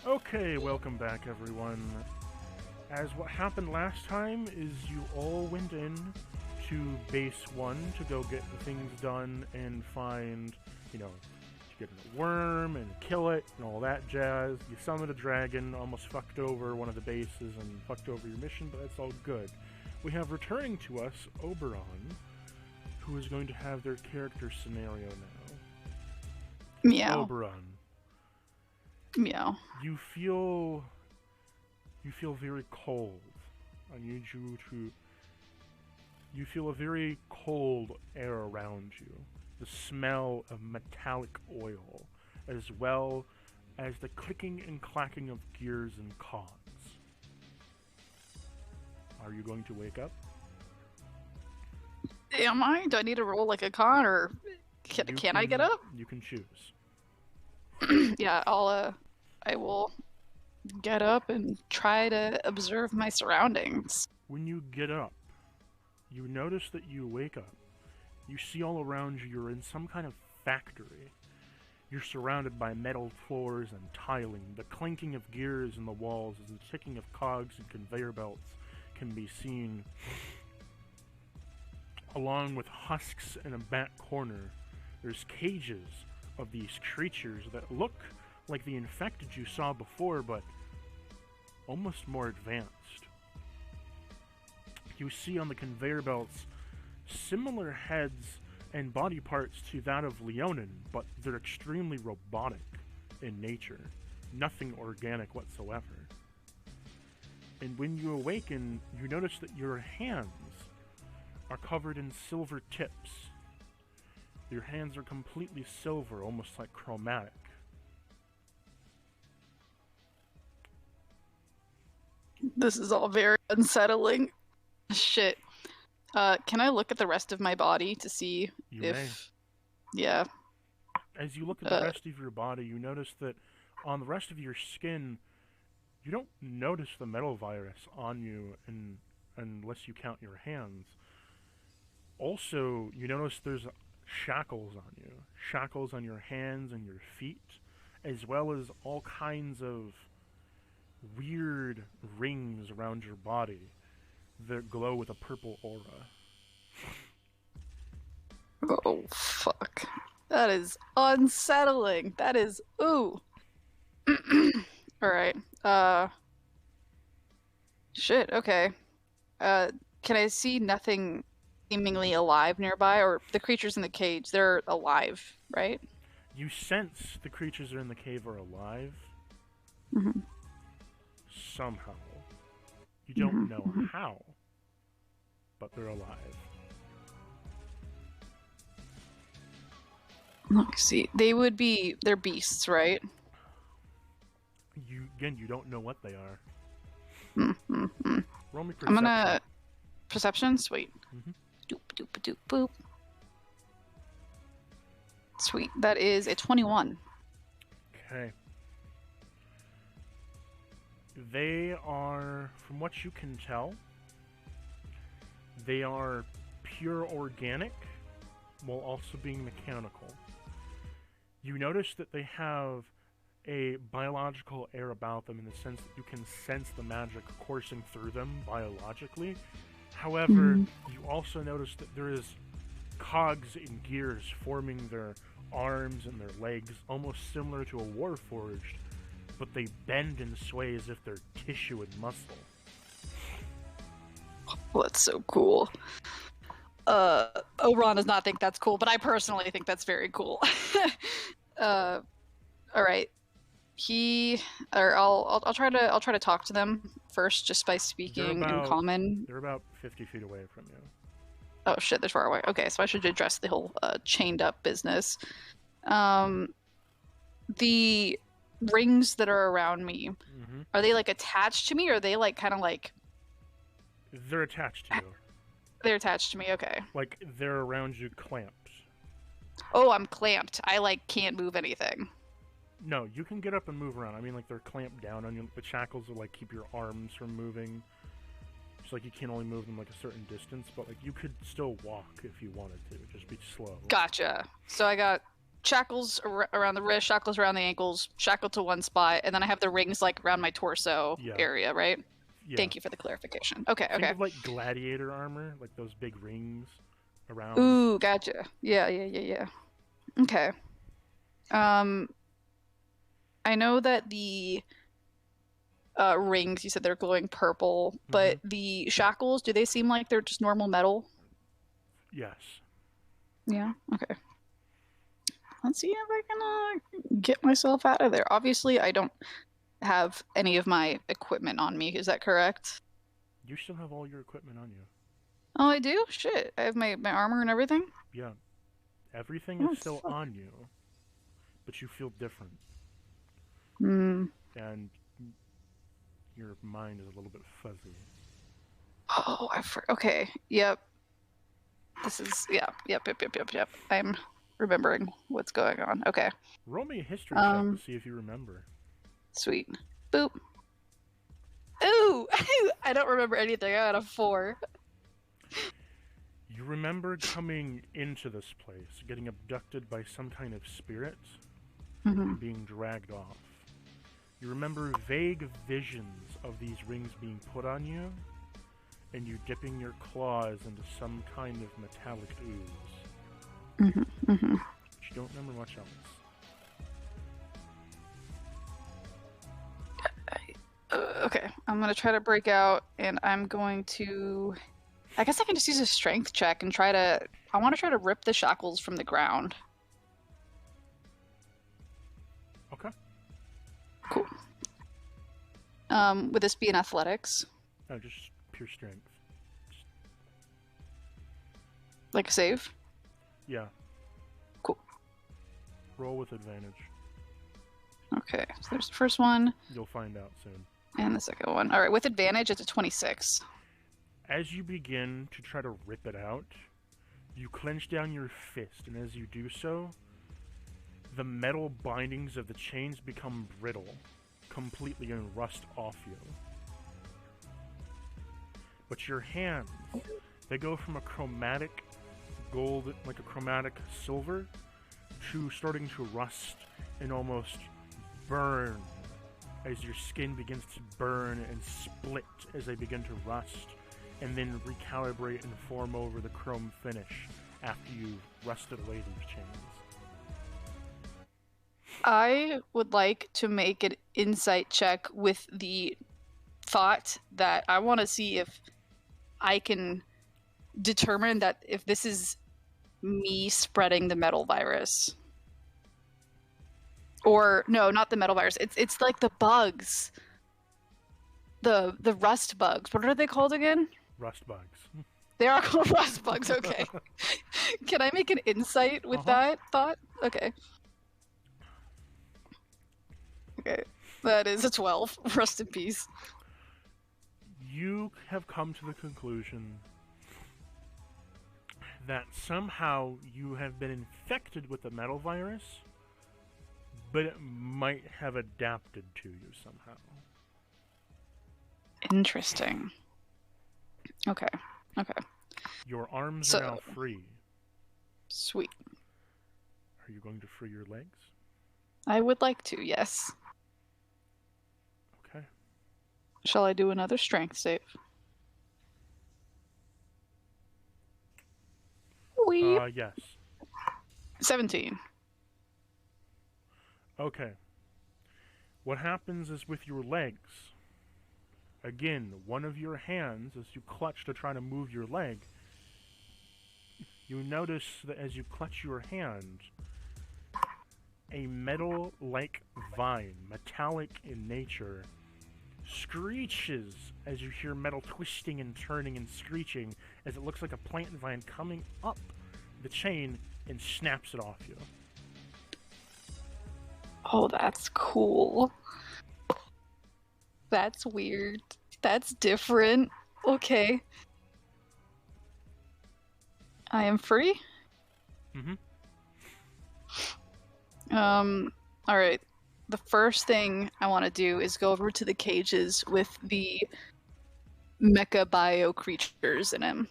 Okay, welcome back, everyone. As what happened last time is you all went in to base 1 to go get the things done and find, to get a worm and kill it and all that jazz. You summoned a dragon, almost fucked over one of the bases and fucked over your mission, but that's all good. We have returning to us Oberon, who is going to have their character scenario now. Meow. Oberon. Meow. You feel very cold. I need you to. You feel a very cold air around you. The smell of metallic oil, as well as the clicking and clacking of gears and cogs. Are you going to wake up? Am I? Do I need to roll like a con, or can I get up? You can choose. Yeah, I will get up and try to observe my surroundings. When you get up, you notice that you wake up. You see all around you you're in some kind of factory. You're surrounded by metal floors and tiling. The clinking of gears in the walls as the ticking of cogs and conveyor belts can be seen, along with husks in a back corner. There's cages of these creatures that look like the infected you saw before, but almost more advanced. You see on the conveyor belts similar heads and body parts to that of Leonin, but they're extremely robotic in nature. Nothing organic whatsoever. And when you awaken, you notice that your hands are covered in silver tips. Your hands are completely silver, almost like chromatic. This is all very unsettling. Shit. Can I look at the rest of my body to see if... Yeah. As you look at the rest of your body, you notice that on the rest of your skin, you don't notice the metal virus on you unless you count your hands. Also, you notice there's shackles on you. Shackles on your hands and your feet, as well as all kinds of weird rings around your body that glow with a purple aura. Oh, fuck. That is unsettling. That is... Ooh. Alright. Shit, okay. Can I see nothing seemingly alive nearby? Or the creatures in the cage, they're alive, right? You sense the creatures that are in the cave are alive. Mm-hmm. Somehow. You don't know how, but they're alive. Look, see, they're beasts, right? You don't know what they are. Mm-hmm. Roll me perception. I'm gonna... Perception? Sweet. Doop, doop, doop, boop. Sweet. That is a 21. Okay. They are, from what you can tell, they are pure organic while also being mechanical. You notice that they have a biological air about them in the sense that you can sense the magic coursing through them biologically. However, you also notice that there is cogs and gears forming their arms and their legs, almost similar to a warforged, but they bend and sway as if they're tissue and muscle. Oh, that's so cool. Oberon does not think that's cool, but I personally think that's very cool. All right. I'll try to talk to them first, just by speaking in common. They're about 50 feet away from you. Oh shit, they're far away. Okay, so I should address the whole chained up business. The rings that are around me, are they like attached to me, or are they like kind of like... They're attached to you. They're attached to me, okay. Like, they're around you clamped. Oh, I'm clamped. I like can't move anything. No, you can get up and move around. I mean, like, they're clamped down on you. The shackles will, like, keep your arms from moving. It's like you can only move them, like, a certain distance, but, like, you could still walk if you wanted to. Just be slow. Gotcha. So I got shackles around the wrist, shackles around the ankles, shackled to one spot, and then I have the rings like around my torso area, right? Yeah. Thank you for the clarification. Okay, Think of like gladiator armor, like those big rings around. Ooh, gotcha. Yeah. Okay. I know that the rings, you said they're glowing purple, but the shackles, do they seem like they're just normal metal? Yes. Yeah, okay. Let's see if I can get myself out of there. Obviously, I don't have any of my equipment on me. Is that correct? You still have all your equipment on you. Oh, I do? Shit. I have my armor and everything? Yeah. Everything is still on you, but you feel different. And your mind is a little bit fuzzy. Oh, okay. Yep. This is, Yep. I'm remembering what's going on. Okay. Roll me a history check to see if you remember. Sweet. Boop. Ooh! I don't remember anything. I got a 4. You remember coming into this place, getting abducted by some kind of spirit, and being dragged off. You remember vague visions of these rings being put on you, and you dipping your claws into some kind of metallic ooze. But you don't remember much else. Okay, I'm gonna try to break out, and I'm going to... I guess I can just use a strength check and try to... I want to try to rip the shackles from the ground. Okay. Cool. Would this be in athletics? No, just pure strength. Like a save? Yeah. Cool. Roll with advantage. Okay, so there's the first one. You'll find out soon. And the second one. Alright, with advantage, it's a 26. As you begin to try to rip it out, you clench down your fist, and as you do so, the metal bindings of the chains become brittle, completely, and rust off you. But your hands, they go from a chromatic gold, like a chromatic silver, to starting to rust and almost burn as your skin begins to burn and split as they begin to rust, and then recalibrate and form over the chrome finish after you've rusted away these chains. I would like to make an insight check with the thought that I want to see if I can determine that if this is me spreading the metal virus. Or no, not the metal virus. It's like the bugs. The rust bugs. What are they called again? Rust bugs. They are called rust bugs, okay. Can I make an insight with that thought? Okay. Okay. That is a 12. Rest in peace. You have come to the conclusion that somehow you have been infected with the metal virus, but it might have adapted to you somehow. Interesting. Okay. Your arms are now free. Sweet. Are you going to free your legs? I would like to, yes. Okay. Shall I do another strength save? Yes. 17. Okay. What happens is with your legs, again, one of your hands, as you clutch to try to move your leg, you notice that as you clutch your hand, a metal-like vine, metallic in nature, screeches as you hear metal twisting and turning and screeching as it looks like a plant vine coming up the chain and snaps it off you. Oh, that's cool. That's weird. That's different. Okay. I am free? Alright. The first thing I want to do is go over to the cages with the mecha bio creatures in them.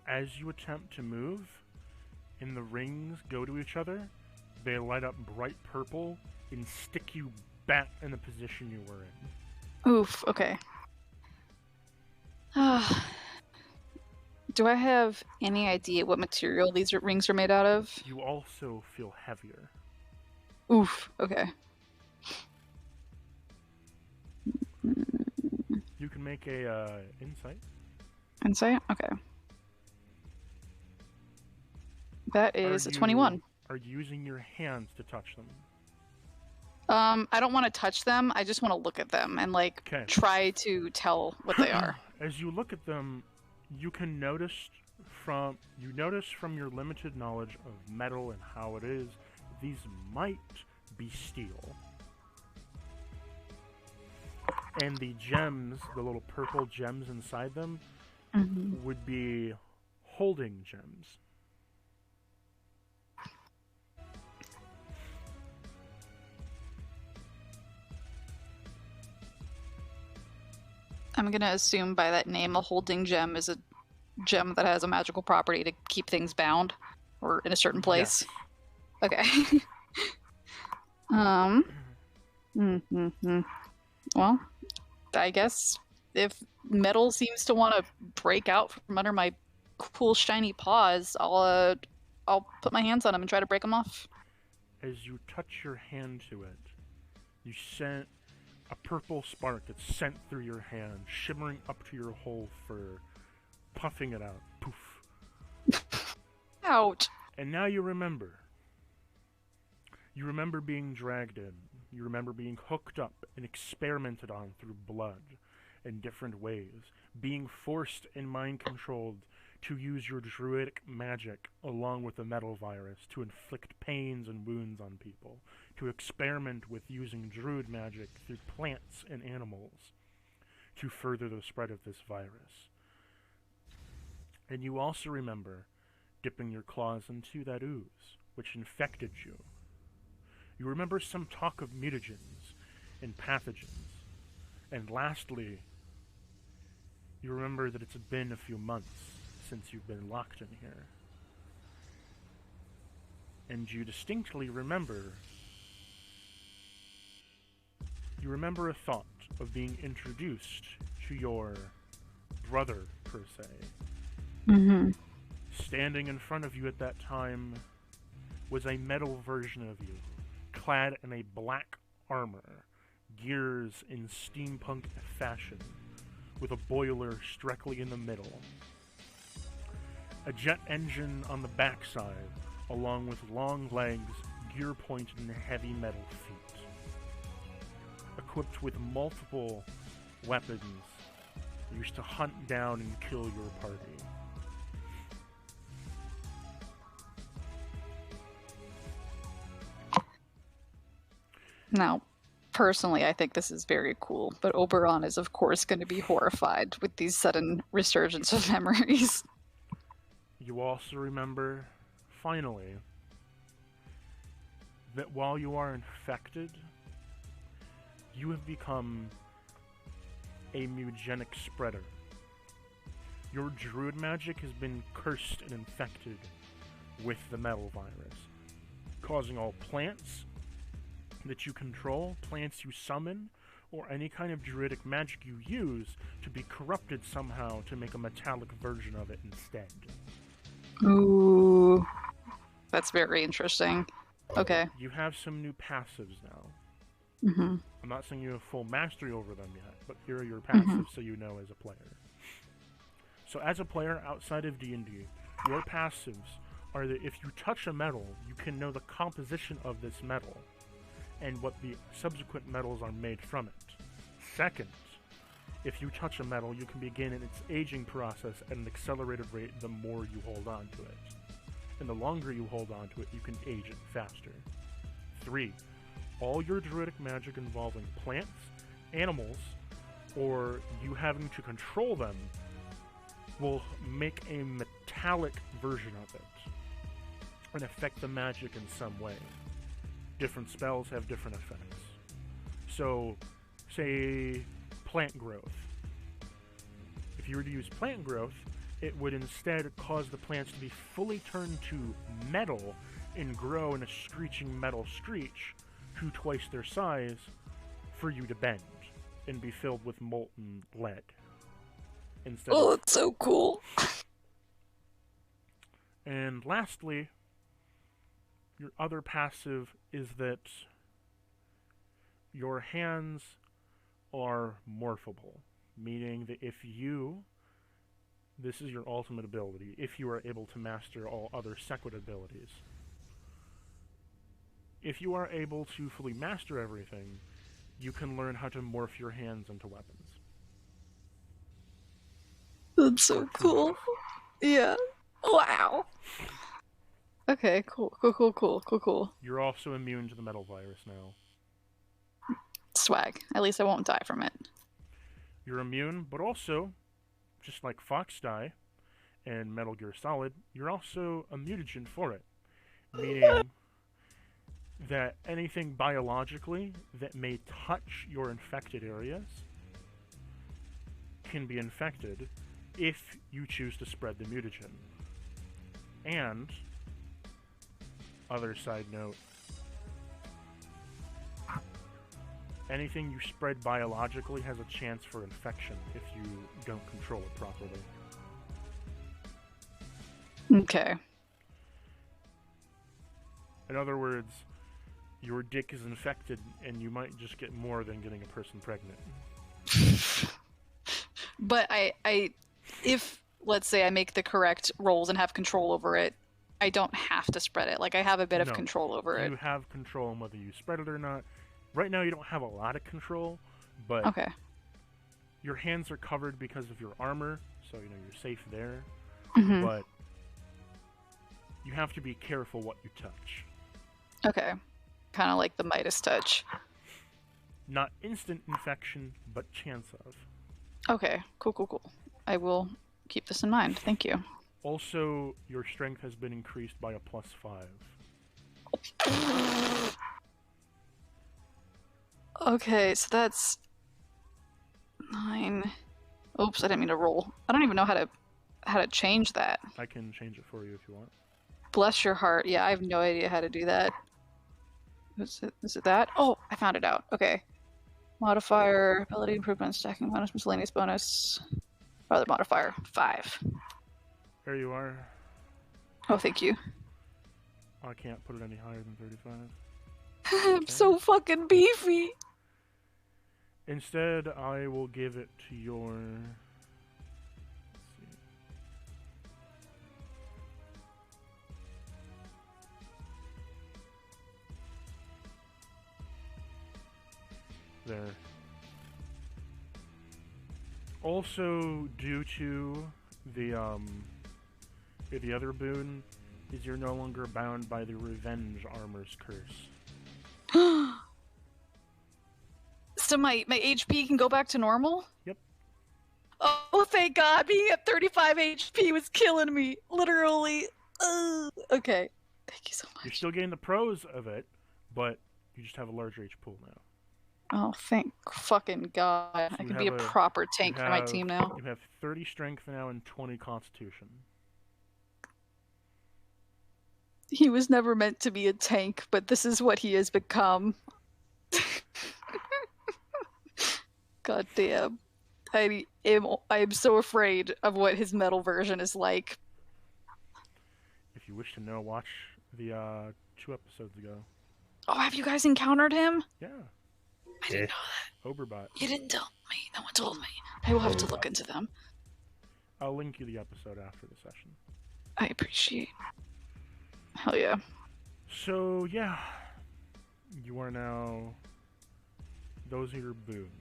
As you attempt to move, and the rings go to each other, they light up bright purple and stick you back in the position you were in. Oof, okay. Do I have any idea what material these rings are made out of? You also feel heavier. Oof, okay. You can make a insight. Insight? Okay. That is a 21. Are you using your hands to touch them? I don't want to touch them. I just want to look at them and try to tell what they are. As you look at them, you notice from your limited knowledge of metal and how it is, these might be steel. And the gems, the little purple gems inside them, would be holding gems. I'm going to assume by that name a holding gem is a gem that has a magical property to keep things bound or in a certain place. Yes. Okay. Well, I guess if metal seems to want to break out from under my cool shiny paws, I'll put my hands on them and try to break them off. As you touch your hand to it, you sent a purple spark that's sent through your hand, shimmering up to your whole fur, puffing it out. Poof. Ouch. And now you remember. You remember being dragged in. You remember being hooked up and experimented on through blood in different ways, being forced and mind-controlled to use your druidic magic along with the metal virus to inflict pains and wounds on people, to experiment with using druid magic through plants and animals to further the spread of this virus. And you also remember dipping your claws into that ooze, which infected you. You remember some talk of mutagens and pathogens. And lastly, you remember that it's been a few months since you've been locked in here. And you distinctly remember... You remember a thought of being introduced to your brother, per se. Mm-hmm. Standing in front of you at that time was a metal version of you, clad in a black armor, gears in steampunk fashion, with a boiler directly in the middle. A jet engine on the backside, along with long legs, gear-pointed and heavy metal feet. Equipped with multiple weapons, used to hunt down and kill your party. Now, personally, I think this is very cool, but Oberon is, of course, going to be horrified with these sudden resurgence of memories. You also remember, finally, that while you are infected, you have become a mutagenic spreader. Your druid magic has been cursed and infected with the metal virus, causing all plants that you control, plants you summon, or any kind of druidic magic you use to be corrupted somehow to make a metallic version of it instead. Ooh, that's very interesting. Okay. You have some new passives now. Mm-hmm. I'm not saying you have full mastery over them yet, but here are your passives so you know as a player. So as a player outside of D&D, your passives are that if you touch a metal, you can know the composition of this metal and what the subsequent metals are made from it. Second, if you touch a metal, you can begin in its aging process at an accelerated rate the more you hold on to it. And the longer you hold on to it, you can age it faster. 3, all your druidic magic involving plants, animals, or you having to control them will make a metallic version of it and affect the magic in some way. Different spells have different effects. So, say plant growth. If you were to use plant growth, it would instead cause the plants to be fully turned to metal and grow in a screeching metal screech to twice their size for you to bend and be filled with molten lead. Instead Oh, of... that's so cool. And lastly, your other passive is that your hands are morphable, meaning that if you, this is your ultimate ability, if you are able to master all other sequid abilities, if you are able to fully master everything, you can learn how to morph your hands into weapons. That's so cool. Yeah. Wow. Okay, cool. You're also immune to the metal virus now. Swag. At least I won't die from it. You're immune, but also, just like Fox Die and Metal Gear Solid, you're also a mutagen for it. Meaning that anything biologically that may touch your infected areas can be infected if you choose to spread the mutagen. And, other side note, anything you spread biologically has a chance for infection if you don't control it properly. Okay. In other words, your dick is infected and you might just get more than getting a person pregnant. But if, let's say, I make the correct rolls and have control over it, I don't have to spread it. Like, I have a bit of control over it. You have control on whether you spread it or not. Right now, you don't have a lot of control, but okay. Your hands are covered because of your armor, so you're safe there. Mm-hmm. But you have to be careful what you touch. Okay. Kind of like the Midas touch. Not instant infection, but chance of. Okay, cool. I will keep this in mind. Thank you. Also, your strength has been increased by a +5. Okay, so that's 9. Oops, I didn't mean to roll. I don't even know how to change that. I can change it for you if you want. Bless your heart. Yeah, I have no idea how to do that. Is it that? Oh, I found it out. Okay. Modifier, ability improvement, stacking bonus, miscellaneous bonus. Other modifier, 5. There you are. Oh, thank you. I can't put it any higher than 35. I'm so fucking beefy. Instead, I will give it to your... Let's see. There. Also, due to the other boon, is you're no longer bound by the Revenge Armor's curse. So my HP can go back to normal? Yep. Oh, thank God. Being at 35 HP was killing me. Literally. Okay. Thank you so much. You're still getting the pros of it, but you just have a larger HP pool now. Oh, thank fucking God. So I can be a proper tank for my team now. You have 30 strength now and 20 constitution. He was never meant to be a tank, but this is what he has become. God damn. I am so afraid of what his metal version is like. If you wish to know, watch the 2 episodes ago. Oh, have you guys encountered him? Yeah. I didn't know that. Oberbot. You didn't tell me. No one told me. I will have to look into them. I'll link you the episode after the session. I appreciate. Hell yeah. So, yeah. You are now... Those are your boons.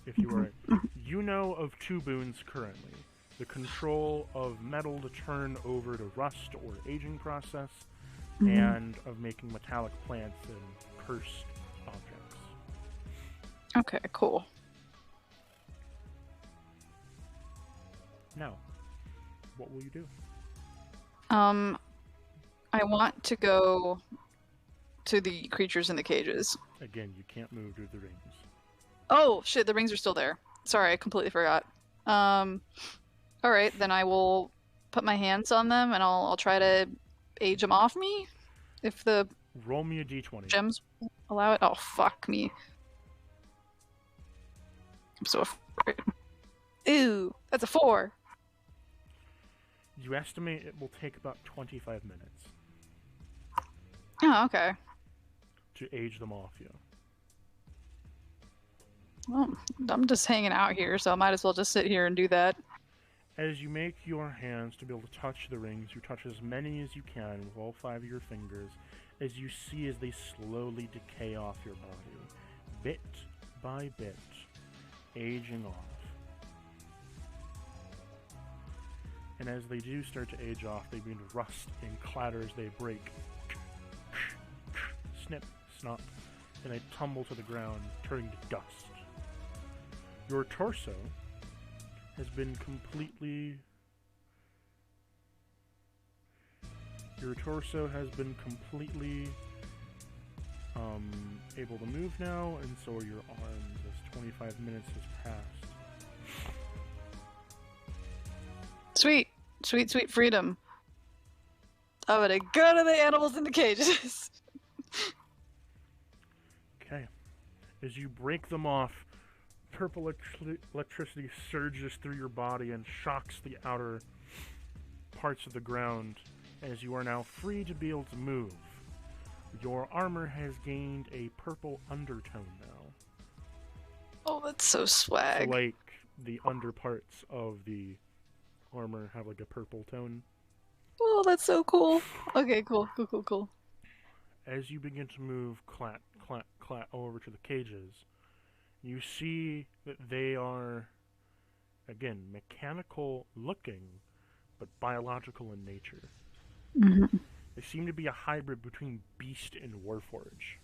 If you are... You know of 2 boons currently. The control of metal to turn over to rust or aging process, and of making metallic plants and cursed objects. Okay, cool. Now, what will you do? I want to go to the creatures in the cages. Again, you can't move due to the rings. Oh, shit, the rings are still there. Sorry, I completely forgot. All right, then I will put my hands on them and I'll try to age them off me if the Roll me a d20. gems allow it. Oh, fuck me. I'm so afraid. Ooh, that's a 4. You estimate it will take about 25 minutes Oh, okay. to age them off you. Well, I'm just hanging out here, so I might as well just sit here and do that. As you make your hands to be able to touch the rings, you touch as many as you can with all 5 of your fingers, as you see as they slowly decay off your body, bit by bit, aging off. And as they do start to age off, they begin to rust and clatter as they break. Snip, snop, and they tumble to the ground, turning to dust. Your torso has been completely... able to move now, and so are your arms, as 25 minutes has passed. Sweet, sweet, sweet freedom. I'm gonna go to the animals in the cages. Okay. As you break them off, purple electricity surges through your body and shocks the outer parts of the ground, as you are now free to be able to move. Your armor has gained a purple undertone now. Oh, that's so swag. So, like, the underparts of the armor have, like, a purple tone. Oh, that's so cool. Okay, cool, cool, cool, cool. As you begin to move clat, clat, clat over to the cages, you see that they are, again, mechanical looking, but biological in nature. Mm-hmm. They seem to be a hybrid between Beast and Warforged.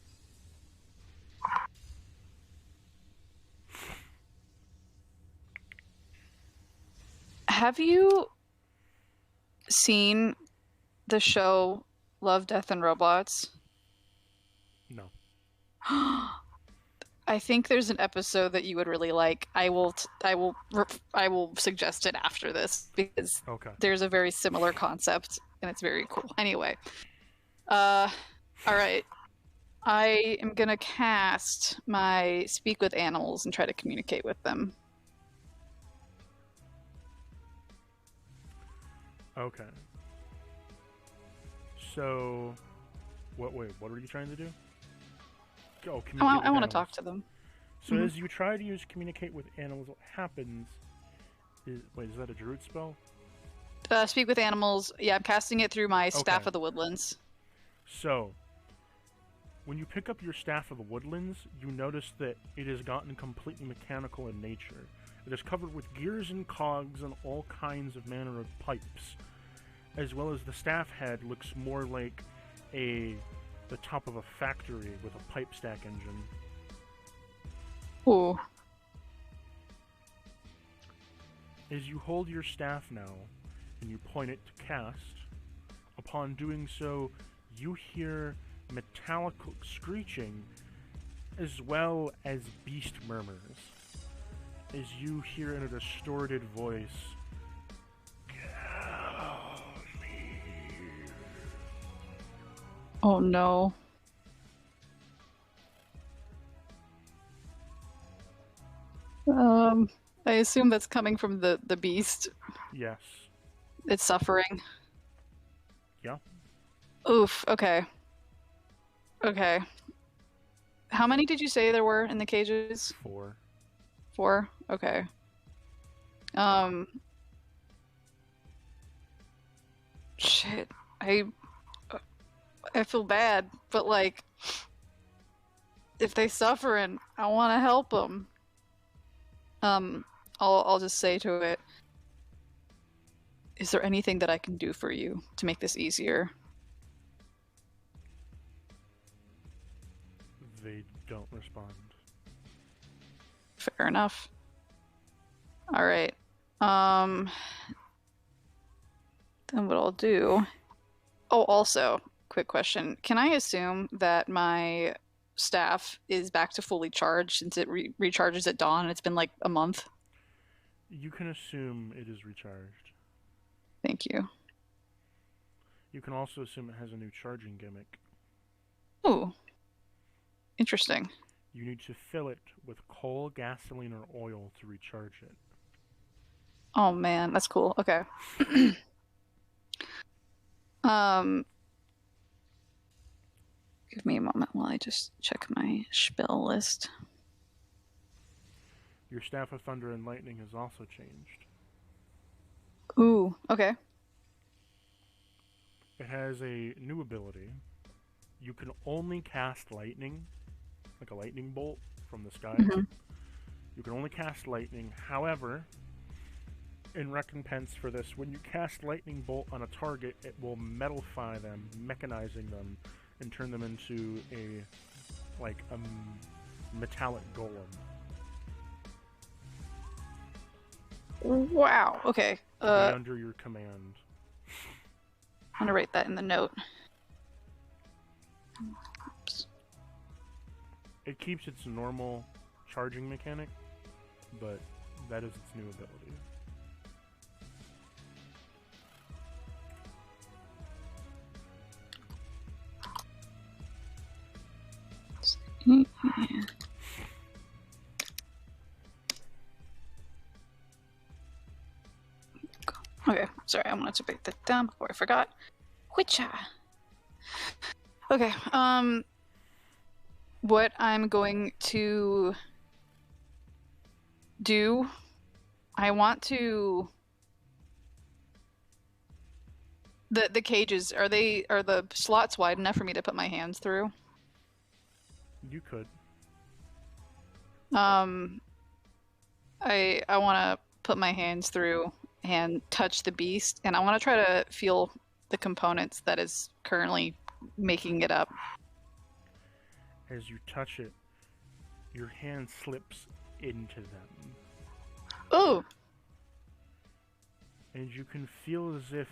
Have you seen the show Love, Death, and Robots? No. I think there's an episode that you would really like. I will suggest it after this because there's a very similar concept and it's very cool. Anyway, all right. I am gonna cast my Speak with Animals and try to communicate with them. Okay. So, what are you trying to do? Oh, I want to talk to them. So as you try to use communicate with animals, what happens is... Wait, is that a druid spell? Speak with Animals. Yeah, I'm casting it through my Staff of the Woodlands. So, when you pick up your Staff of the Woodlands, you notice that it has gotten completely mechanical in nature. It is covered with gears and cogs and all kinds of manner of pipes, as well as the staff head looks more like the top of a factory with a pipe stack engine. Ooh. As you hold your staff now, and you point it to cast, upon doing so, you hear metallic screeching, as well as beast murmurs. As you hear in a distorted voice, "Kill me." Oh no. I assume that's coming from the beast. Yes. It's suffering. Yeah. Oof, okay. Okay. How many did you say there were in the cages? 4. 4? Okay. Shit. I feel bad, but like, if they suffering, I want to help them. I'll just say to it, is there anything that I can do for you to make this easier? They don't respond. Fair enough. All right. Then what I'll do... Oh, also, quick question. Can I assume that my staff is back to fully charged since it recharges at dawn and it's been like a month? You can assume it is recharged. Thank you. You can also assume it has a new charging gimmick. Ooh. Interesting. You need to fill it with coal, gasoline, or oil to recharge it. Oh man, that's cool. Okay. um, give me a moment while I just check my spiel list. Your Staff of Thunder and Lightning has also changed. Ooh, okay. It has a new ability. You can only cast lightning, like a lightning bolt from the sky. Mm-hmm. You can only cast lightning. However, in recompense for this, when you cast lightning bolt on a target, it will metalify them, mechanizing them, and turn them into a metallic golem. Wow. Okay. To be under your command. I'm gonna write that in the note. Oops. It keeps its normal charging mechanic, but that is its new ability. Okay, sorry, I wanted to break that down before I forgot. Witcha. Okay, what I'm going to do, I want to the cages, are the slots wide enough for me to put my hands through? You could. I want to put my hands through and touch the beast, and I want to try to feel the components that is currently making it up. As you touch it, your hand slips into them. Ooh! And you can feel as if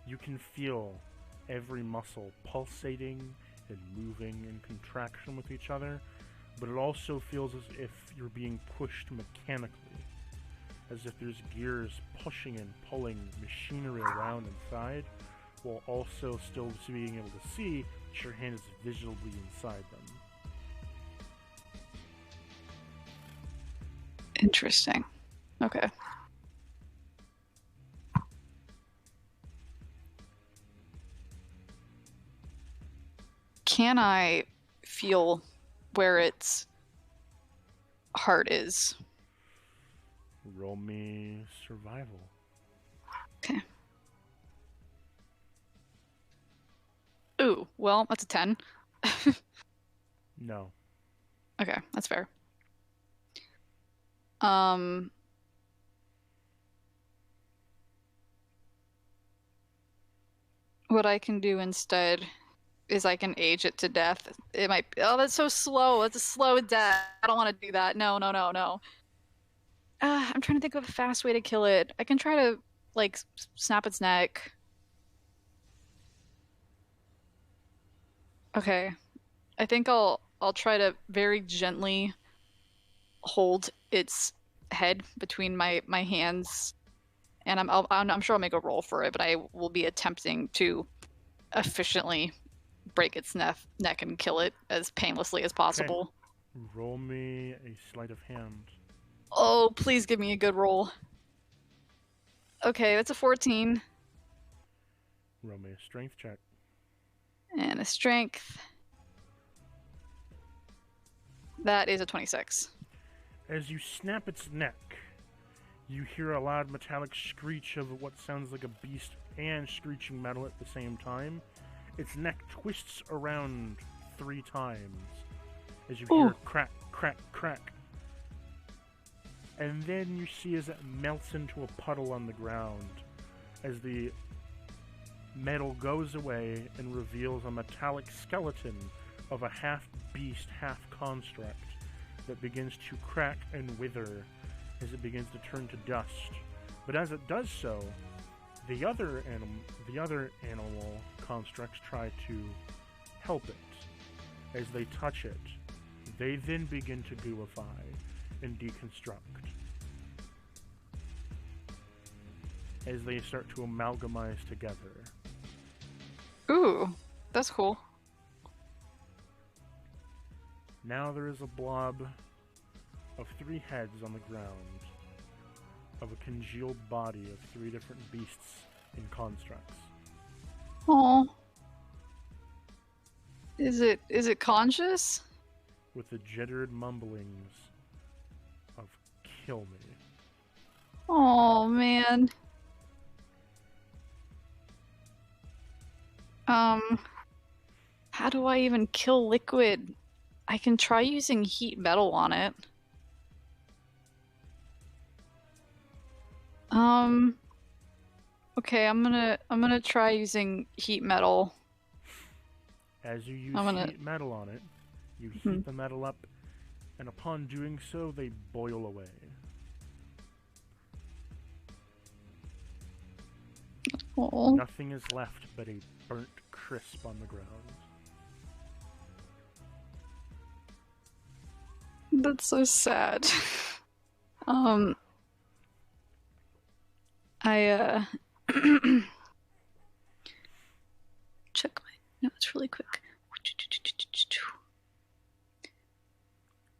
you can feel every muscle pulsating and moving in contraction with each other, but it also feels as if you're being pushed mechanically, as if there's gears pushing and pulling machinery around inside, while also still being able to see that your hand is visibly inside them. Interesting. Okay. Can I feel where its heart is? Roll me survival. Okay. Ooh, well, that's a 10. No. Okay, that's fair. What I can do instead is I can age it to death. It might. Oh, that's so slow. That's a slow death. I don't want to do that. No, no, no, no. I'm trying to think of a fast way to kill it. I can try to like snap its neck. Okay, I think I'll try to very gently hold its head between my hands, and I'm sure I'll make a roll for it, but I will be attempting to efficiently break its neck and kill it as painlessly as possible. Okay. Roll me a sleight of hand. Oh, please give me a good roll. Okay, that's a 14. Roll me a strength check. And a strength. That is a 26. As you snap its neck, you hear a loud metallic screech of what sounds like a beast and screeching metal at the same time. Its neck twists around 3 times as you hear crack, crack, crack. And then you see as it melts into a puddle on the ground as the metal goes away and reveals a metallic skeleton of a half-beast, half-construct that begins to crack and wither as it begins to turn to dust. But as it does so, the other animal constructs try to help it. As they touch it, they then begin to gooify and deconstruct. as they start to amalgamize together. Ooh, that's cool. Now there is a blob of 3 heads on the ground, of a congealed body of 3 different beasts in constructs. Oh. Is it conscious? With the jittered mumblings of "kill me." Oh man. How do I even kill liquid? I can try using heat metal on it. Okay, I'm gonna try using heat metal. As you use heat metal on it, you heat the metal up, and upon doing so, they boil away. Oh. Nothing is left but a burnt crisp on the ground. That's so sad. I check my notes really quick.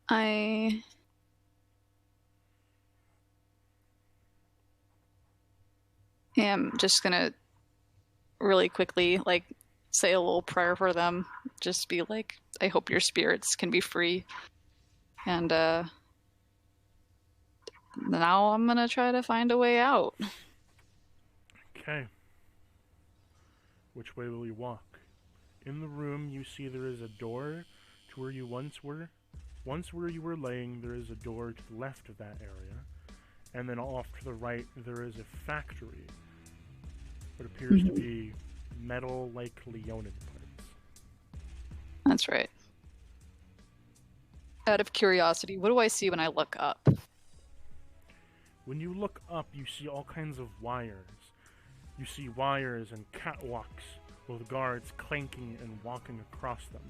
I am just gonna really quickly, like, say a little prayer for them. Just be like, I hope your spirits can be free. And now I'm gonna try to find a way out. Okay. Which way will you walk? In the room, you see there is a door to where you once were. Once where you were laying, there is a door to the left of that area. And then off to the right, there is a factory. What appears to be metal like Leonin parts. That's right. Out of curiosity, what do I see when I look up? When you look up, you see all kinds of wires. You see wires and catwalks with guards clanking and walking across them.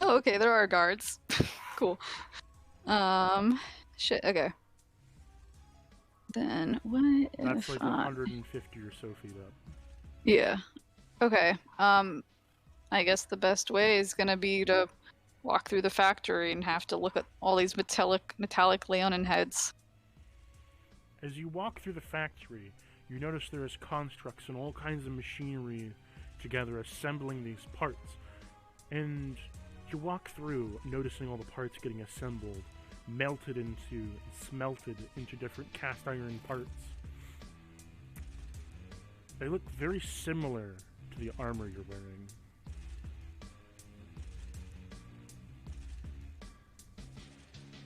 Oh, okay, there are guards. Cool. Shit, okay. Then what if That's like 150 or so feet up. Yeah. Okay. I guess the best way is gonna be to walk through the factory and have to look at all these metallic Leonin heads. As you walk through the factory, you notice there is constructs and all kinds of machinery together assembling these parts. And you walk through, noticing all the parts getting assembled, melted into, smelted into different cast iron parts. They look very similar to the armor you're wearing.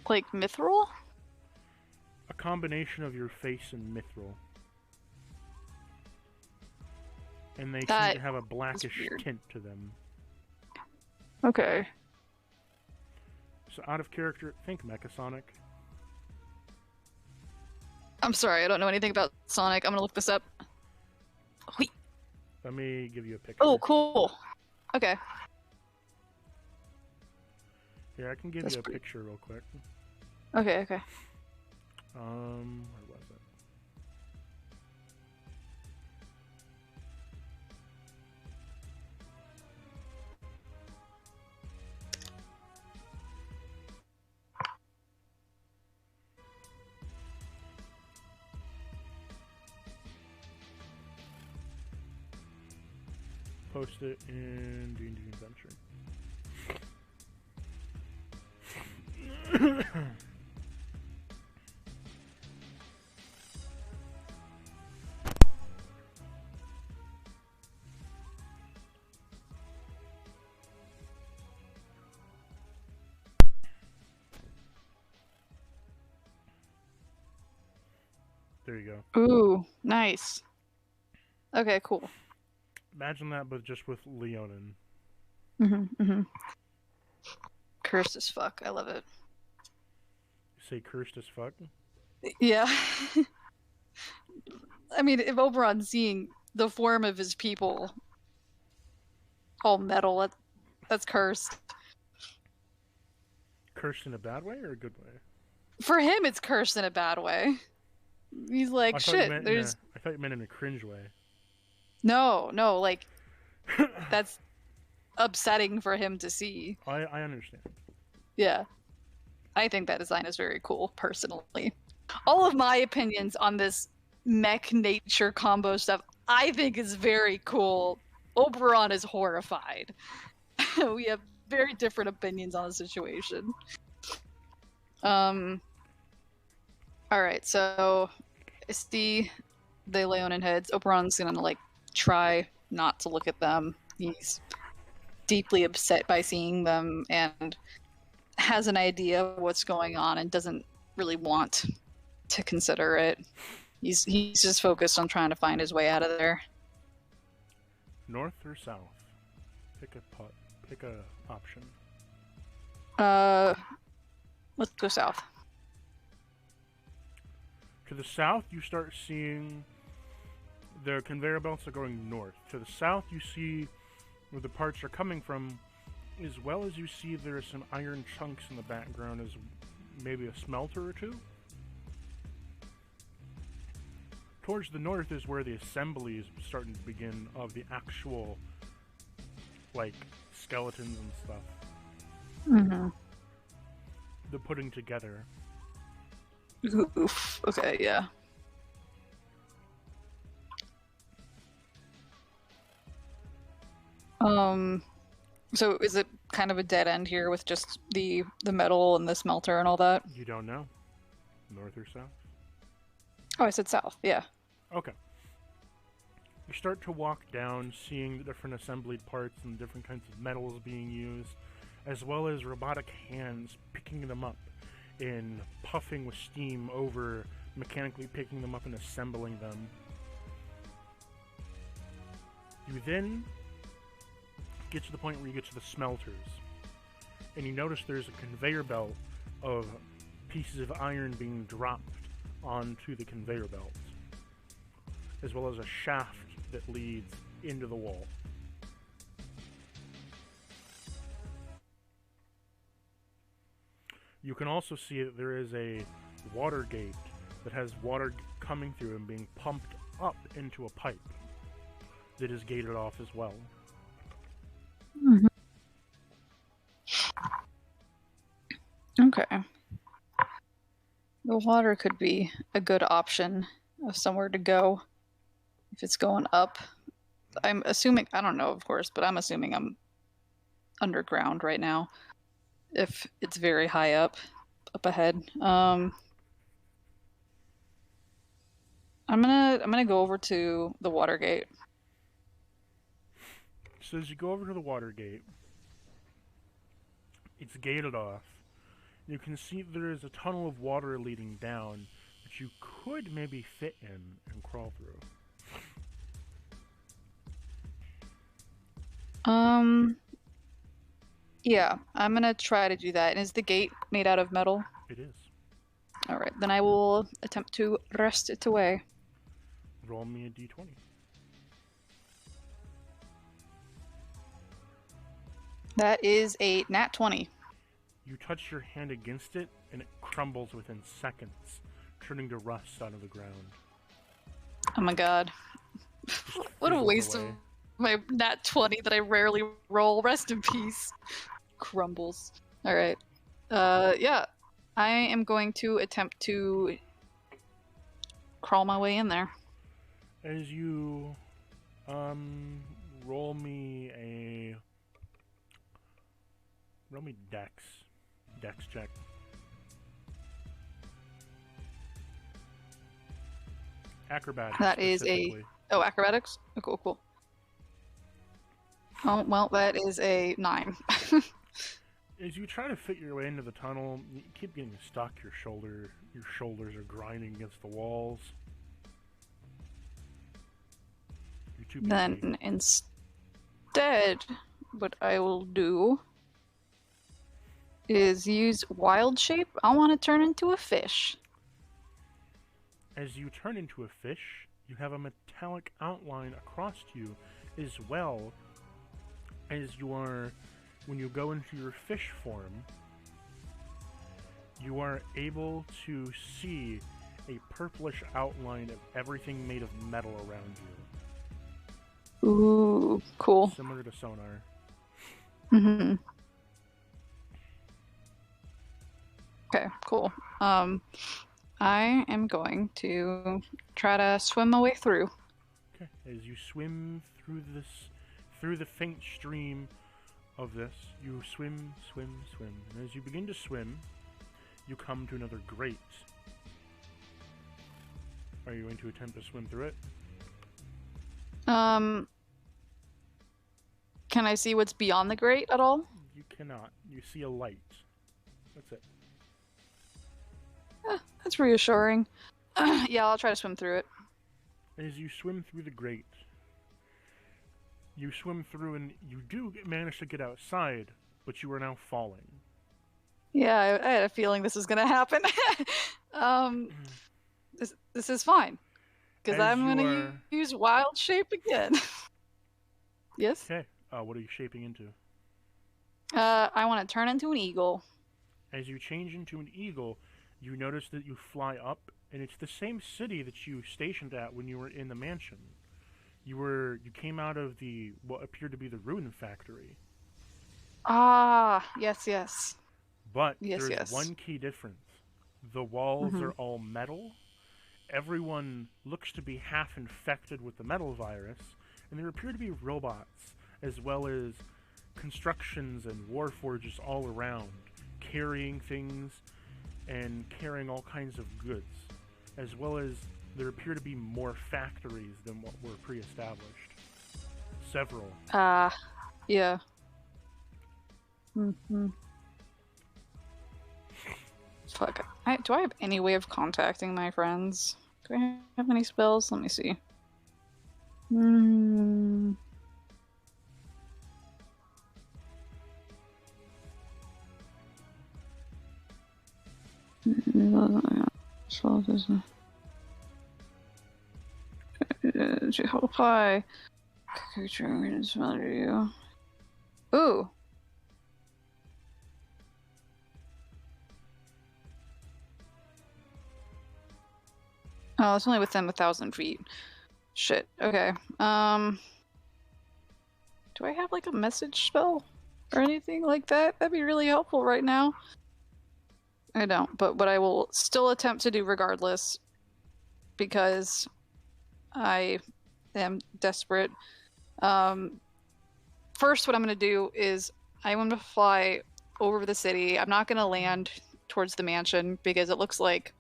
Like mithril? A combination of your face and mithril. And they seem to have a blackish tint to them. Okay. So out of character, think Mecha Sonic. I'm sorry, I don't know anything about Sonic. I'm gonna look this up. Wait. Let me give you a picture. Oh, cool. Okay. Yeah, I can give you a picture real quick. Okay, okay. Where was it? Post it in D&D Adventure. There you go. Ooh, nice. Okay, cool. Imagine that, but just with Leonin. Cursed as fuck. I love it. You say cursed as fuck? Yeah. I mean, if Oberon's seeing the form of his people all metal, that's cursed. Cursed in a bad way or a good way? For him, it's cursed in a bad way. He's like, shit, there's I thought you meant in a cringe way. no, like that's upsetting for him to see. I understand. Yeah. I think that design is very cool, personally. All of my opinions on this mech nature combo stuff, I think is very cool. Oberon is horrified. We have very different opinions on the situation. Alright, so Isti, the Leonin heads. Oberon's gonna like try not to look at them. He's deeply upset by seeing them and has an idea of what's going on and doesn't really want to consider it. He's just focused on trying to find his way out of there. North or south? Pick a option. Let's go south. To the south, you start seeing the conveyor belts are going north. To the south, you see where the parts are coming from, as well as you see there are some iron chunks in the background as maybe a smelter or two. Towards the north is where the assembly is starting to begin of the actual, like, skeletons and stuff. Mm-hmm. The putting together. Oof. Okay, yeah. So is it kind of a dead end here with just the metal and the smelter and all that? You don't know? North or south? Oh, I said south, yeah. Okay. You start to walk down, seeing the different assembled parts and different kinds of metals being used, as well as robotic hands picking them up and puffing with steam over mechanically picking them up and assembling them. You then get to the point where you get to the smelters, and you notice there's a conveyor belt of pieces of iron being dropped onto the conveyor belt, as well as a shaft that leads into the wall. You can also see that there is a water gate that has water coming through and being pumped up into a pipe that is gated off as well. Mm-hmm. Okay. The water could be a good option of somewhere to go if it's going up. I'm assuming, I don't know, of course, but I'm assuming I'm underground right now. If it's very high up ahead. I'm gonna go over to the water gate. So as you go over to the water gate, it's gated off. You can see there is a tunnel of water leading down that you could maybe fit in and crawl through. Yeah, I'm gonna try to do that. And is the gate made out of metal? It is. Alright, then I will attempt to wrest it away. Roll me a d20. That is a nat 20. You touch your hand against it, and it crumbles within seconds, turning to rust out of the ground. Oh my god. What a waste of my nat 20 that I rarely roll. Rest in peace. Crumbles. Alright. Yeah. I am going to attempt to crawl my way in there. As you, roll me dex check. Acrobatics. That is acrobatics? Oh, cool. Oh, well, that is a 9. As you try to fit your way into the tunnel, you keep getting stuck. Your shoulders are grinding against the walls. You're too busy. Then instead, what I will do is use wild shape. I want to turn into a fish. As you turn into a fish, you have a metallic outline across you, as well as when you go into your fish form, you are able to see a purplish outline of everything made of metal around you. Ooh, cool. Similar to sonar. Mm-hmm. Okay, cool. I am going to try to swim my way through. Okay, as you swim through the faint stream of this, you swim, and as you begin to swim, you come to another grate. Are you going to attempt to swim through it? Can I see what's beyond the grate at all? You cannot. You see a light. That's it. That's reassuring. Yeah, I'll try to swim through it. As you swim through the grate, you swim through and you do manage to get outside, but you are now falling. Yeah, I had a feeling this was gonna happen. This is fine. Because I'm gonna use wild shape again. Yes? Okay. What are you shaping into? I want to turn into an eagle. As you change into an eagle, you notice that you fly up, and it's the same city that you stationed at when you were in the mansion. You came out of what appeared to be the ruin factory. Ah, yes. But there's one key difference. The walls are all metal. Everyone looks to be half infected with the metal virus, and there appear to be robots, as well as constructions and warforges all around, carrying things and carrying all kinds of goods, as well as there appear to be more factories than what were pre-established. Several. Yeah. Fuck. Do I have any way of contacting my friends? Do I have any spells? Let me see. Hi. Ooh. Oh, it's only within 1,000 feet. Shit. Okay. Do I have like a message spell or anything like that? That'd be really helpful right now. I don't, but what I will still attempt to do regardless, because I am desperate. First, what I'm going to do is I'm going to fly over the city. I'm not going to land towards the mansion because it looks like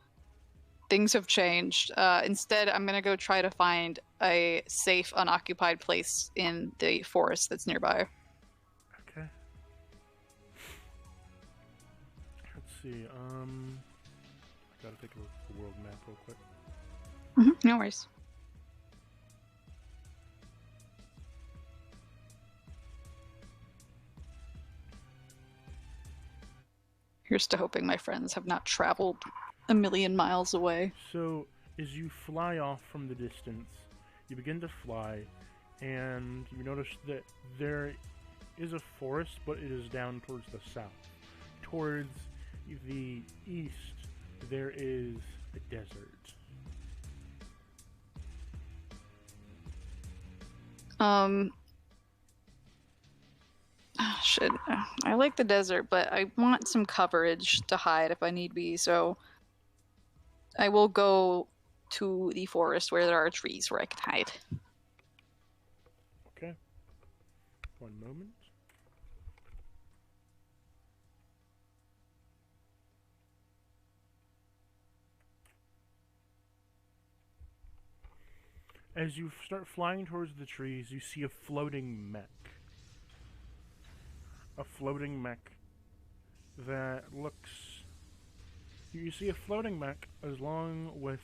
things have changed. Instead, I'm going to go try to find a safe, unoccupied place in the forest that's nearby. Okay. Let's see. I gotta take a look at the world map real quick. No worries. Here's to hoping my friends have not traveled a million miles away. So, as you fly off from the distance, you begin to fly, and you notice that there is a forest, but it is down towards the south. Towards the east, there is a desert. Shit. I like the desert, but I want some coverage to hide if I need be, so I will go to the forest where there are trees where I can hide. Okay. One moment. As you start flying towards the trees, you see a floating mech. A floating mech that looks... You see a floating mech along with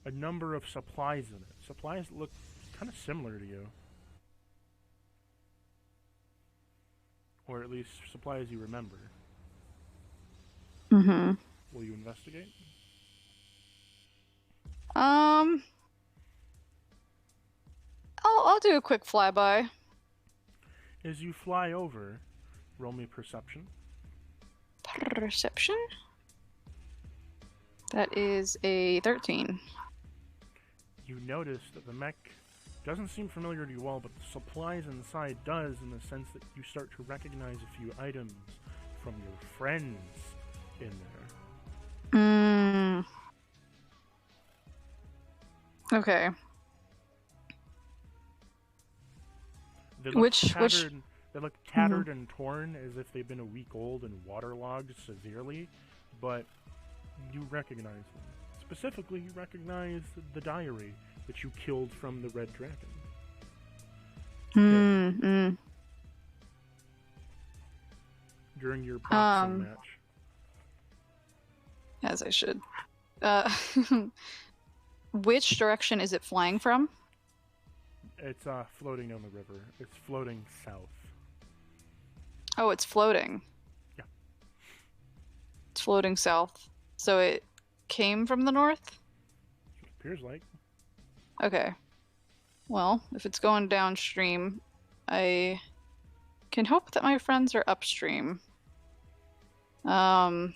a number of supplies in it. Supplies that look kind of similar to you. Or at least supplies you remember. Will you investigate? I'll do a quick flyby. As you fly over, roll me perception. Perception? That is a 13. You notice that the mech doesn't seem familiar to you all, but the supplies inside does, in the sense that you start to recognize a few items from your friends in there. Okay. They look tattered and torn, as if they've been a week old and waterlogged severely, but you recognize them. Specifically, you recognize the diary that you killed from the Red Dragon. During your boxing match. As I should. Which direction is it flying from? It's floating down the river. It's floating south. Oh, it's floating. Yeah. It's floating south. So it came from the north? It appears like. Okay. Well, if it's going downstream, I can hope that my friends are upstream. I'm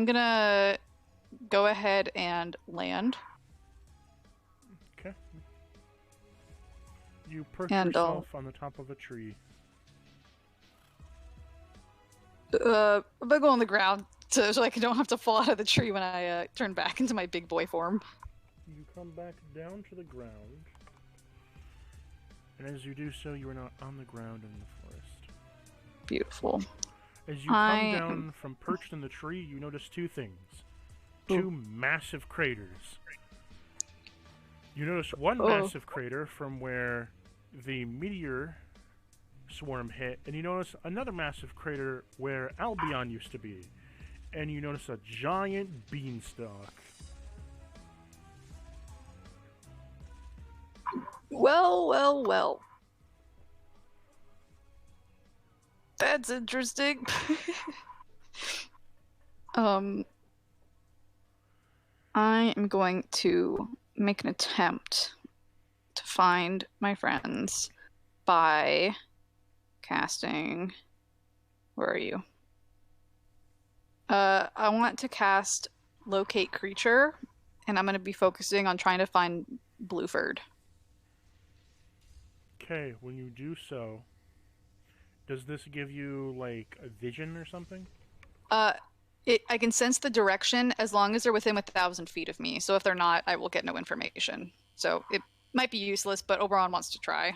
gonna go ahead and land. Okay. You perch yourself on the top of a tree. I'm gonna go on the ground so I don't have to fall out of the tree when I turn back into my big boy form. You come back down to the ground, and as you do so, you are now on the ground in the forest. Beautiful. As you come down from perched in the tree, you notice two things. Two massive craters. You notice one massive crater from where the meteor swarm hit, and you notice another massive crater where Albion used to be. And you notice a giant beanstalk. Well. That's interesting. I am going to make an attempt to find my friends by casting... Where are you? I want to cast Locate Creature, and I'm going to be focusing on trying to find Blueford. Okay, when you do so, does this give you, like, a vision or something? I can sense the direction as long as they're within 1,000 feet of me. So if they're not, I will get no information. So it might be useless, but Oberon wants to try.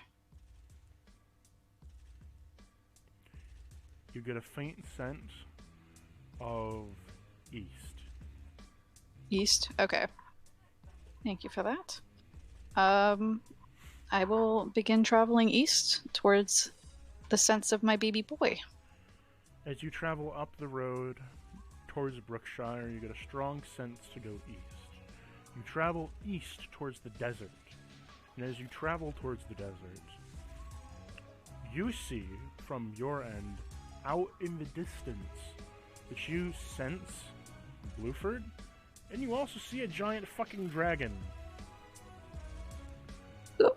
You get a faint sense of east. East? Okay. Thank you for that. I will begin traveling east towards the sense of my baby boy. As you travel up the road towards Brookshire, you get a strong sense to go east. You travel east towards the desert, and as you travel towards the desert, you see from your end, out in the distance, that you sense Blueford, and you also see a giant fucking dragon.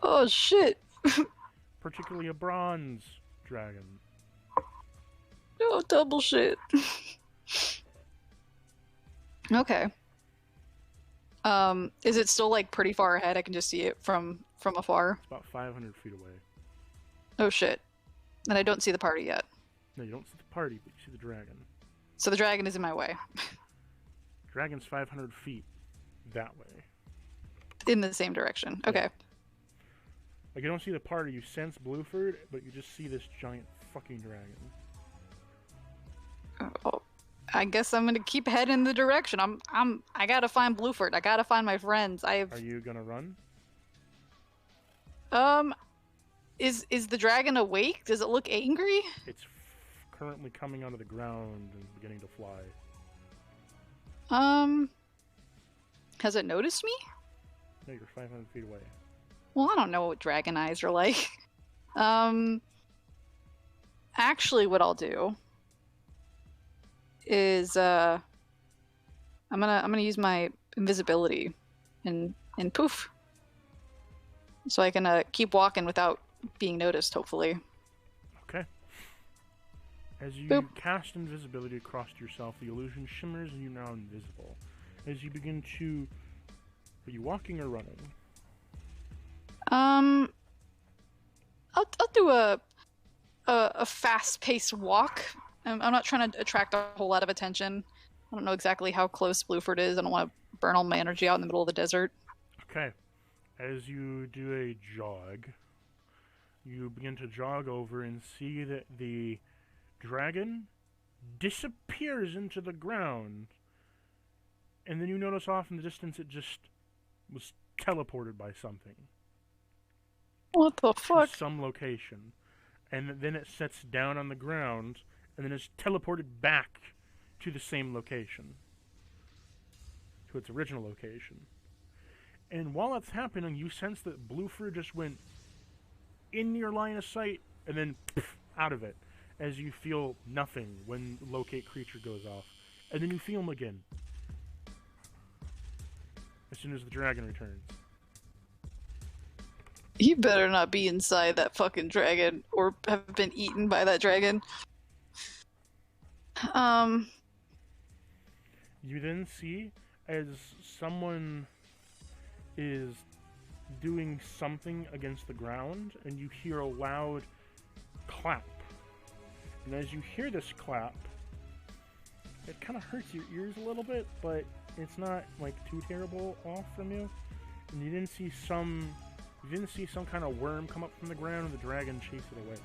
Oh shit! Particularly a bronze dragon. Oh, double shit. Okay. Is it still like pretty far ahead? I can just see it from afar. It's about 500 feet away. Oh shit. And I don't see the party yet. No, you don't see the party, but you see the dragon. So the dragon is in my way. Dragon's 500 feet that way. In the same direction. Okay. Yeah. Like, you don't see the party, you sense Blueford, but you just see this giant fucking dragon. Oh, I guess I'm gonna keep heading in the direction. I gotta find Blueford. I gotta find my friends. Are you gonna run? Is the dragon awake? Does it look angry? It's currently coming out of the ground and beginning to fly. Has it noticed me? No, you're 500 feet away. Well, I don't know what dragon eyes are like. Actually, what I'll do is I'm gonna use my invisibility and poof, so I can keep walking without being noticed. Hopefully. Okay. As you Boop. cast invisibility across yourself, the illusion shimmers and you're now invisible. As you begin to... Are you walking or running? I'll do a fast-paced walk. I'm not trying to attract a whole lot of attention. I don't know exactly how close Blueford is. I don't want to burn all my energy out in the middle of the desert. Okay. As you do a jog, you begin to jog over and see that the dragon disappears into the ground. And then you notice off in the distance it just was teleported by something. What the fuck? To some location. And then it sets down on the ground, and then it's teleported back to the same location. To its original location. And while that's happening, you sense that Bluefur just went in your line of sight, and then out of it. As you feel nothing when locate creature goes off. And then you feel him again. As soon as the dragon returns. You better not be inside that fucking dragon or have been eaten by that dragon. You then see as someone is doing something against the ground, and you hear a loud clap. And as you hear this clap, it kind of hurts your ears a little bit, but it's not like too terrible off from you. And you didn't see some kind of worm come up from the ground and the dragon chase it away.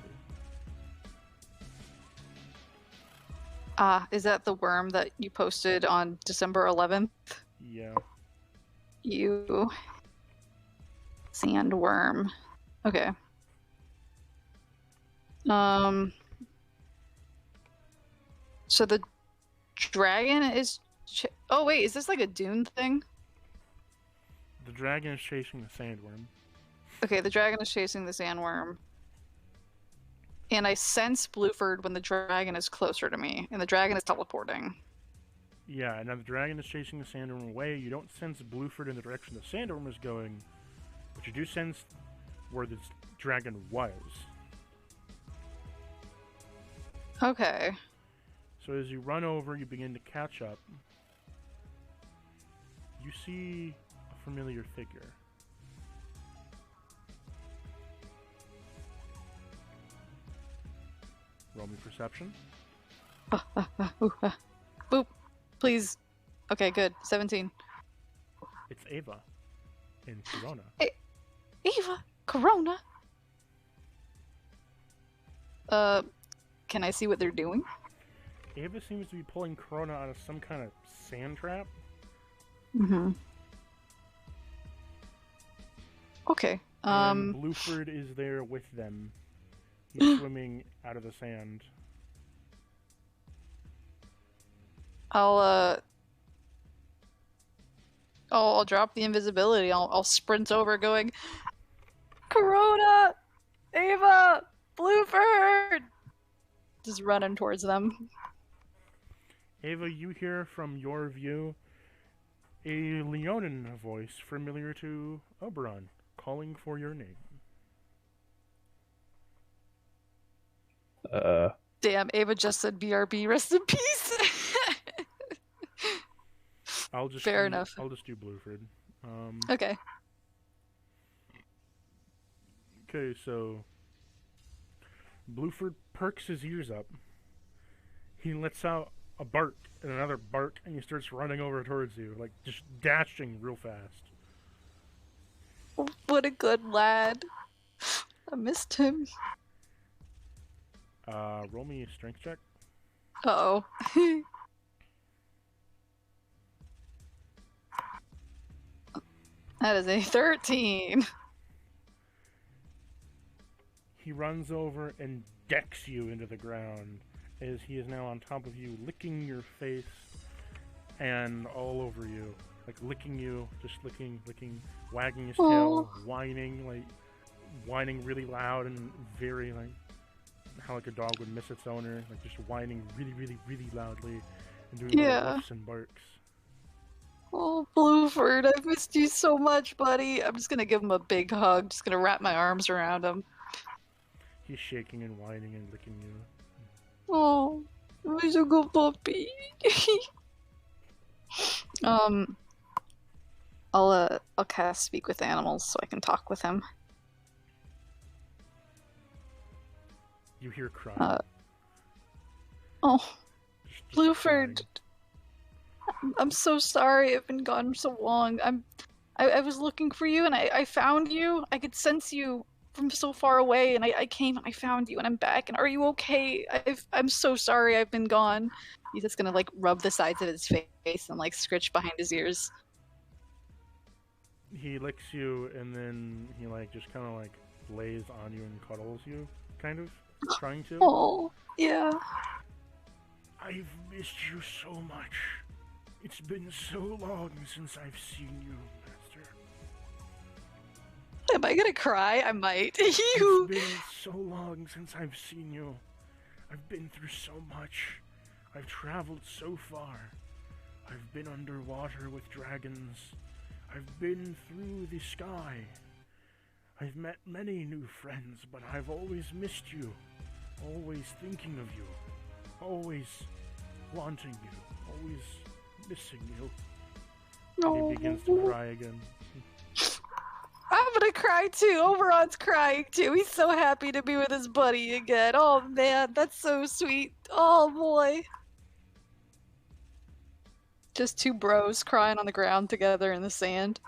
Is that the worm that you posted on December 11th? Yeah. You sandworm. Okay. So the dragon is... oh wait, is this like a dune thing? The dragon is chasing the sandworm. Okay, the dragon is chasing the sandworm. And I sense Blueford when the dragon is closer to me, and the dragon is teleporting. Yeah, now the dragon is chasing the sandworm away. You don't sense Blueford in the direction the sandworm is going, but you do sense where this dragon was. Okay. So as you run over, you begin to catch up. You see a familiar figure. Roll me perception. Boop. Please. Okay, good. 17. It's Ava in Corona. Ava? Corona? Can I see what they're doing? Ava seems to be pulling Corona out of some kind of sand trap. Mm-hmm. Okay. And Blueford is there with them. He's swimming out of the sand. I'll drop the invisibility. I'll sprint over going, Corona! Ava! Blueford! Just running towards them. Ava, you hear from your view a Leonin voice familiar to Oberon, calling for your name. Damn, Ava just said BRB, rest in peace! Fair enough. I'll just do Blueford. Okay. Okay, so Blueford perks his ears up. He lets out a bark and another bark, and he starts running over towards you, like just dashing real fast. What a good lad. I missed him. Roll me a strength check. Uh-oh. That is a 13. He runs over and decks you into the ground as he is now on top of you, licking your face and all over you. Like licking you, just licking, wagging his tail, whining really loud and very like how like a dog would miss its owner, like just whining really loudly and doing little whoops and barks. Oh, Blueford, I've missed you so much, buddy. I'm just gonna give him a big hug. Just gonna wrap my arms around him. He's shaking and whining and licking you. Oh, he's a good puppy. I'll cast Speak with Animals so I can talk with him. You hear crying. Oh, Just Blueford. crying. I'm so sorry. I've been gone so long. I was looking for you and I found you. I could sense you from so far away, and I came and I found you, and I'm back. And are you okay? I'm so sorry. I've been gone. He's just gonna like rub the sides of his face and like scritch behind his ears. He licks you, and then he like just kind of like lays on you and cuddles you, kind of trying to. Oh, yeah. I've missed you so much. It's been so long since I've seen you, Master. Am I gonna cry? I might. It's been so long since I've seen you. I've been through so much. I've traveled so far. I've been underwater with dragons. I've been through the sky. I've met many new friends, but I've always missed you. Always thinking of you. Always wanting you. Always missing you. No. He begins to cry again. I'm gonna cry too. Oberon's crying too. He's so happy to be with his buddy again. Oh man, that's so sweet. Oh boy. Just two bros crying on the ground together in the sand.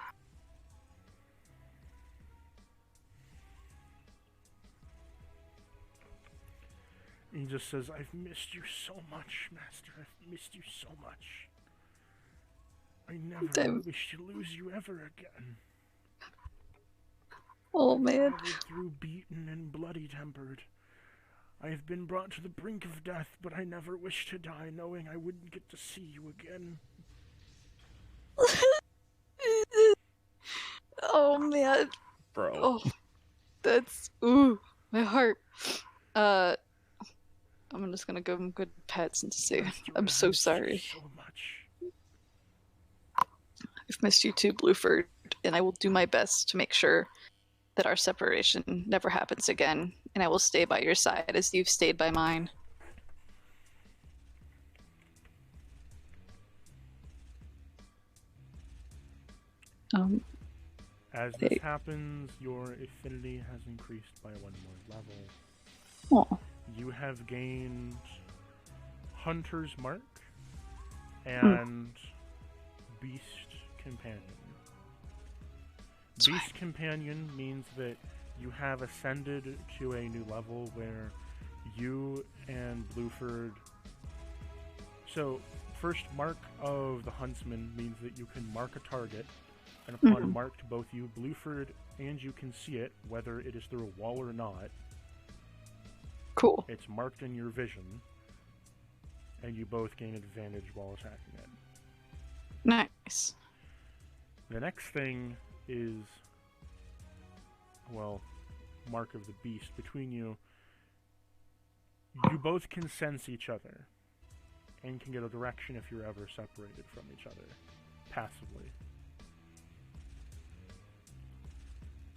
He just says, I've missed you so much, Master. I've missed you so much. I never wish to lose you ever again. Oh man. I've traveled through beaten and bloody-tempered. I have been brought to the brink of death, but I never wish to die knowing I wouldn't get to see you again. Oh man. Bro. Oh, that's ooh, my heart. I'm just gonna give him good pets and say, I'm so sorry. So much. I've missed you too, Blueford, and I will do my best to make sure that our separation never happens again, and I will stay by your side as you've stayed by mine. As this happens, your affinity has increased by 1 more level. Oh. You have gained Hunter's Mark and Beast Companion. Beast Companion means that you have ascended to a new level where you and Blueford... So, first mark of the Huntsman means that you can mark a target, and upon mark to both you, Blueford, and you can see it, whether it is through a wall or not. Cool. It's marked in your vision, and you both gain advantage while attacking it. Nice. The next thing is, well, Mark of the Beast. Between you, you both can sense each other, and can get a direction if you're ever separated from each other, passively.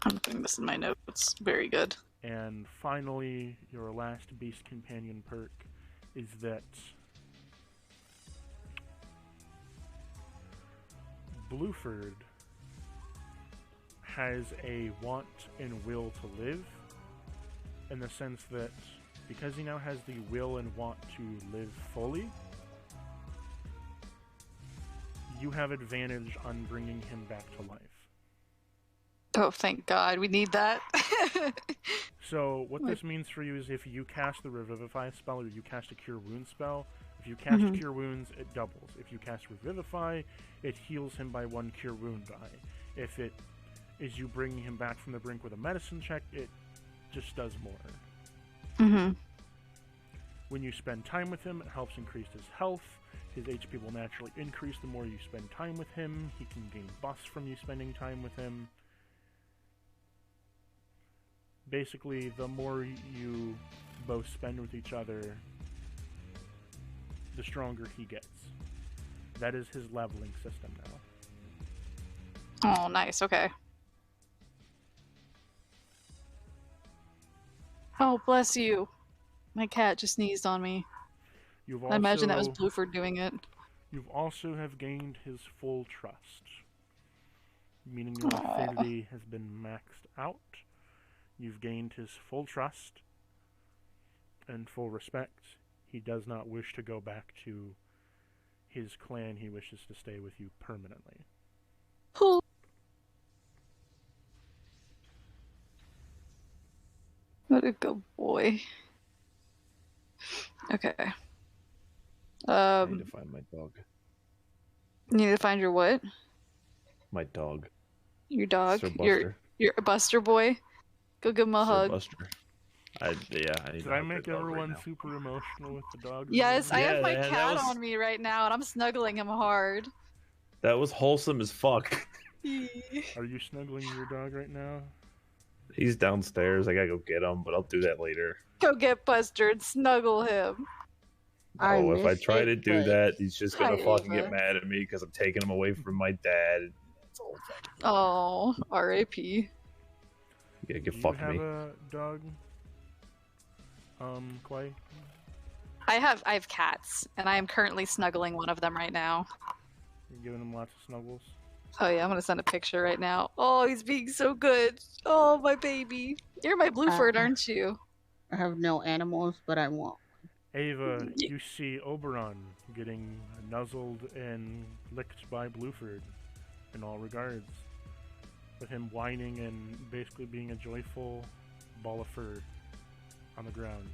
I'm putting this in my notes. Very good. And finally, your last Beast Companion perk is that Blueford has a want and will to live, in the sense that because he now has the will and want to live fully, you have advantage on bringing him back to life. Oh, thank God. We need that. So, what this means for you is if you cast the Revivify spell or you cast a Cure Wounds spell, if you cast Cure Wounds, it doubles. If you cast Revivify, it heals him by 1 Cure Wound die. If it is you bringing him back from the brink with a medicine check, it just does more. When you spend time with him, it helps increase his health. His HP will naturally increase the more you spend time with him. He can gain buffs from you spending time with him. Basically, the more you both spend with each other, the stronger he gets. That is his leveling system now. Oh, nice. Okay. Oh, bless you. My cat just sneezed on me. You've I imagine that was also Blueford doing it. you've also have gained his full trust, meaning your Aw. affinity has been maxed out. You've gained his full trust and full respect. He does not wish to go back to his clan. He wishes to stay with you permanently. What a good boy. Okay. I need to find my dog. You need to find your what? My dog. Your dog? Sir Buster. Your Buster boy? Go give him a Sir hug. Buster. I need Did to I hug make that dog right everyone now. super emotional with the dog? Yes, I have Yeah, my man, that cat was- on me right now, and I'm snuggling him hard. That was wholesome as fuck. Are you snuggling your dog right now? He's downstairs. I gotta go get him, but I'll do that later. Go get Buster and snuggle him. Oh, if I missed try it, to do but- that, he's just gonna Hi, fucking Ava. get mad at me because I'm taking him away from my dad. It's all fucking. Oh, R.A.P. Yeah, Do get you fucked have me. a dog? Clay? I have cats, and I am currently snuggling one of them right now. You're giving him lots of snuggles? Oh yeah, I'm gonna send a picture right now. Oh, he's being so good. Oh, my baby. You're my Blueford, aren't you? I have no animals, but I want. Ava, you see Oberon getting nuzzled and licked by Blueford in all regards. With him whining and basically being a joyful ball of fur on the ground.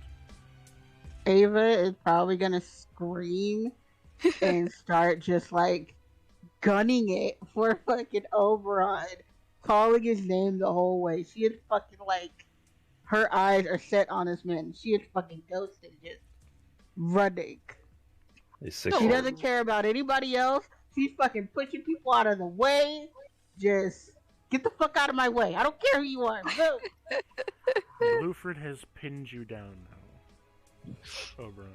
Ava is probably gonna scream and start just like gunning it for fucking Oberon, calling his name the whole way. She is fucking like, her eyes are set on this man. She is fucking ghosted, just running. He's 6 She No. doesn't care about anybody else. She's fucking pushing people out of the way. Just get the fuck out of my way. I don't care who you are. Go. Blueford has pinned you down now. Oberon.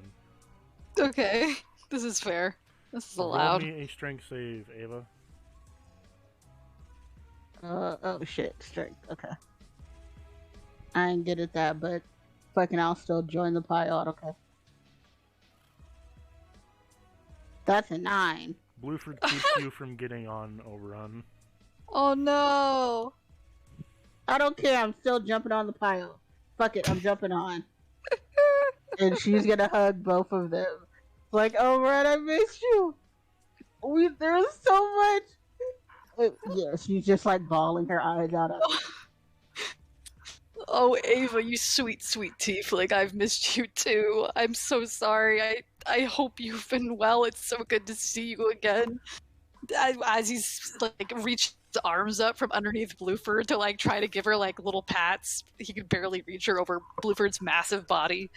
Okay, this is fair. This is Roll allowed. me a strength save, Ava. Oh shit, strength. Okay. I ain't good at that, but fucking I'll still join the pile. Okay. That's a 9. Blueford keeps you from getting on Oberon. Oh no! I don't care. I'm still jumping on the pile. Fuck it, I'm jumping on. And she's gonna hug both of them. Like, oh, Red, I missed you. There's so much. Yeah, she's just like bawling her eyes out. Oh, Ava, you sweet, sweet tiefling. I've missed you too. I'm so sorry. I hope you've been well. It's so good to see you again. As he's like reached his arms up from underneath Blueford to like try to give her like little pats, he could barely reach her over Blueford's massive body.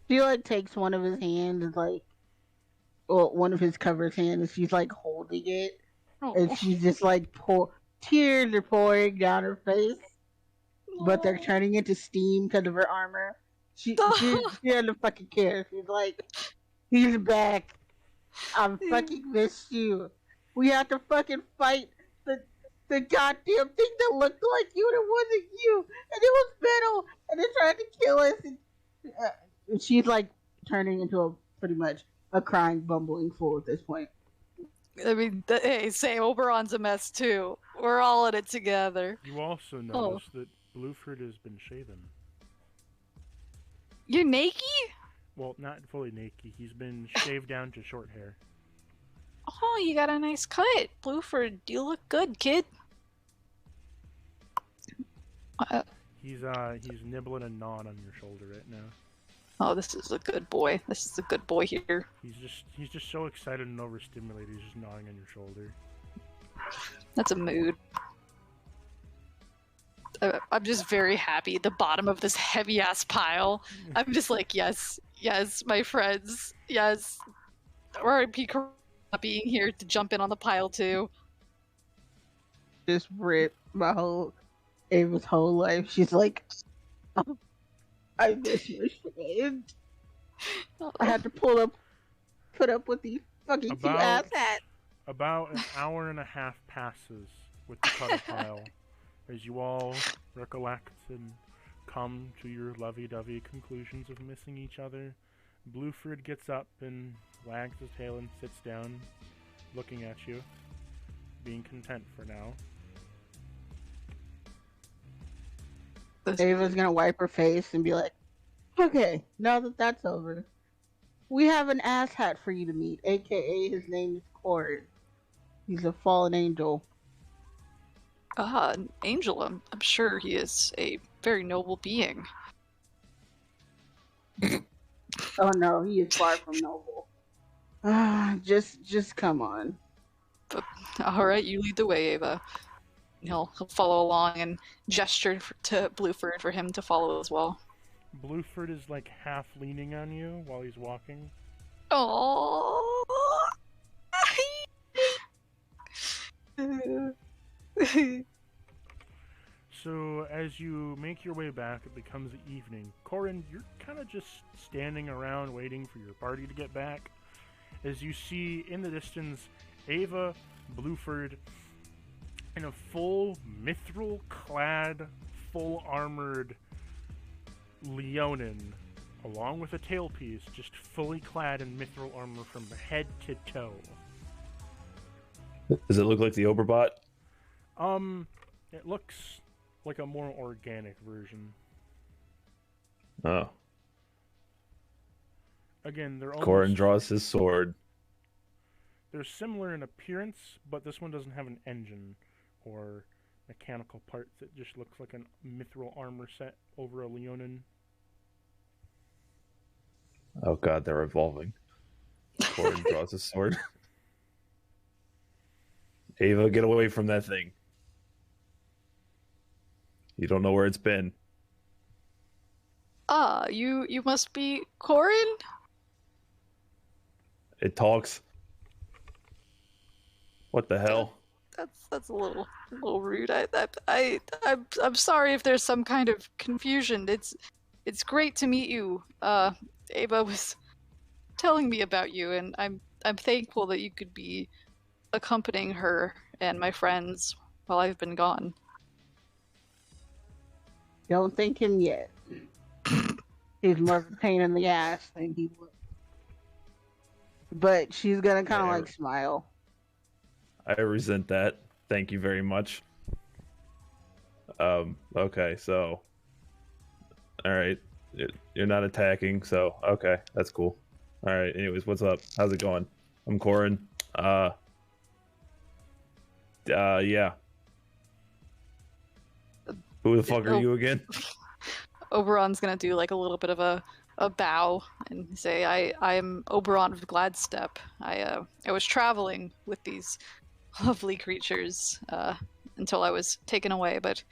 She like takes one of his hands and like, well, one of his cover's hands, and she's like holding it, and Oh. she's just like tears are pouring down her face, but they're turning into steam because of her armor. She doesn't fucking care. She's like, he's back. I'm fucking missed you. We have to fucking fight the goddamn thing that looked like you and it wasn't you, and it was metal, and it tried to kill us. And she's like turning into a pretty much a crying, bumbling fool at this point. I mean, hey, say Oberon's a mess too. We're all in it together. You also notice that Blueford has been shaven. You're naked? Well, not fully naked. He's been shaved down to short hair. Oh, you got a nice cut, Blueford. You look good, kid. He's nibbling a gnawing on your shoulder right now. Oh, this is a good boy. This is a good boy here. He's just so excited and overstimulated. He's just gnawing on your shoulder. That's a mood. I'm just very happy at the bottom of this heavy ass pile. I'm just like, yes, yes, my friends, yes. R.I.P. not being here to jump in on the pile too. Just rip my whole Ava's whole life. She's like, oh, I miss your shit. I had to put up with these fucking two ass hats. About an hour and a half passes with the puddle pile as you all recollect and come to your lovey-dovey conclusions of missing each other Blueford gets up and wags his tail and sits down, looking at you, being content for now. Ava's gonna wipe her face and be like, okay, now that that's over, we have an asshat for you to meet, aka his name is Cord. He's a fallen angel. An angel. I'm sure he is a very noble being. Oh no, he is far from noble. Just come on. But all right, you lead the way, Ava. He'll follow along and gesture to Blueford for him to follow as well. Blueford is like half leaning on you while he's walking. Oh. So as you make your way back, it becomes evening. Corin, you're kind of just standing around waiting for your party to get back. As you see in the distance, Ava, Blueford, in a full mithril-clad, full-armored Leonin, along with a tailpiece, just fully clad in mithril armor from head to toe. Does it look like the Oberbot? It looks like a more organic version. Oh. Again, they're Corin almost... draws his sword. They're similar in appearance, but this one doesn't have an engine or mechanical parts. It just looks like a mithril armor set over a Leonin. Oh god, they're evolving. Corin draws his sword. Ava, get away from that thing. You don't know where it's been. You must be Corin? It talks. What the hell? That's a little rude. I'm sorry if there's some kind of confusion. It's great to meet you. Ava was telling me about you, and I'm thankful that you could be accompanying her and my friends while I've been gone. Don't thank him yet. He's more of a pain in the ass than he would. But she's gonna kind of like smile. I resent that. Thank you very much. Okay, so... Alright. You're not attacking, so... Okay, that's cool. Alright, anyways, what's up? How's it going? I'm Corin. Yeah. Who the fuck are you again? Oberon's gonna do like a little bit of a bow and say, I'm Oberon of Gladstep. I was traveling with these lovely creatures until I was taken away, but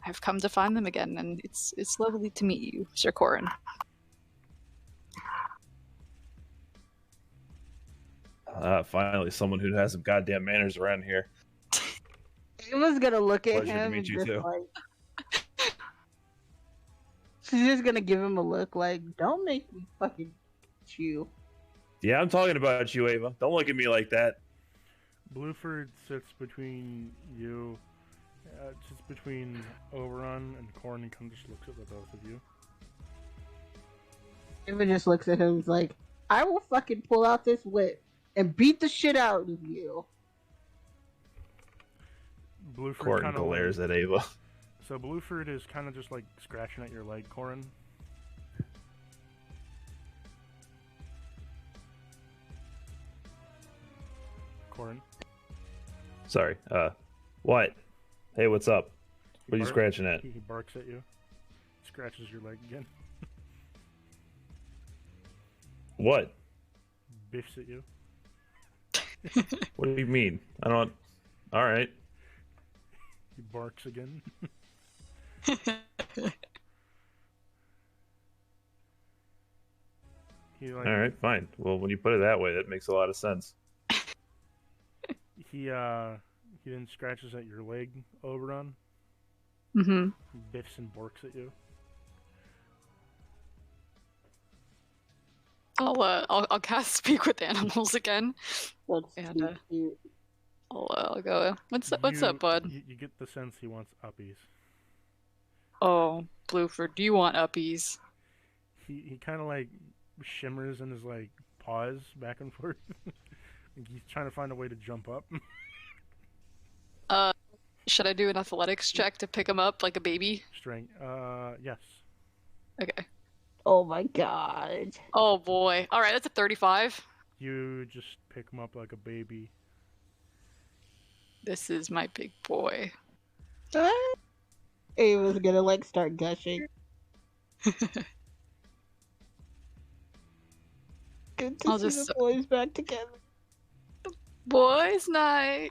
I've come to find them again, and it's lovely to meet you, Sir Corin. Finally, someone who has some goddamn manners around here. Ava's gonna look at Pleasure to him meet and you just too. like... She's just gonna give him a look like, don't make me fucking chew. Yeah, I'm talking about you, Ava. Don't look at me like that. Blueford sits between you, sits between Oberon and Corin, and kind of just looks at the both of you. Ava just looks at him and is like, I will fucking pull out this whip and beat the shit out of you. Blueford Corin kind of glares at Ava. So Blueford is kind of just like scratching at your leg, Corin. Corin. Sorry. What? Hey, what's up? What are you scratching at? He barks at you. Scratches your leg again. What? Biffs at you. What do you mean? I don't... Alright. He barks again. Alright, fine. Well, when you put it that way, that makes a lot of sense. He then scratches at your leg, Oberon. Mm-hmm. Biffs and barks at you. I'll cast Speak with Animals again. That's And cute. I'll go. What's up, bud? You get the sense he wants uppies. Oh, Blueford, do you want uppies? He kind of like shimmers in his like paws back and forth. Like he's trying to find a way to jump up. Should I do an athletics check to pick him up like a baby? Strength. Yes. Okay. Oh my god. Oh boy. All right, that's a 35. You just pick him up like a baby. This is my big boy. Ava's gonna like start gushing. Good to I'll see just- the boys back together. Boys' night.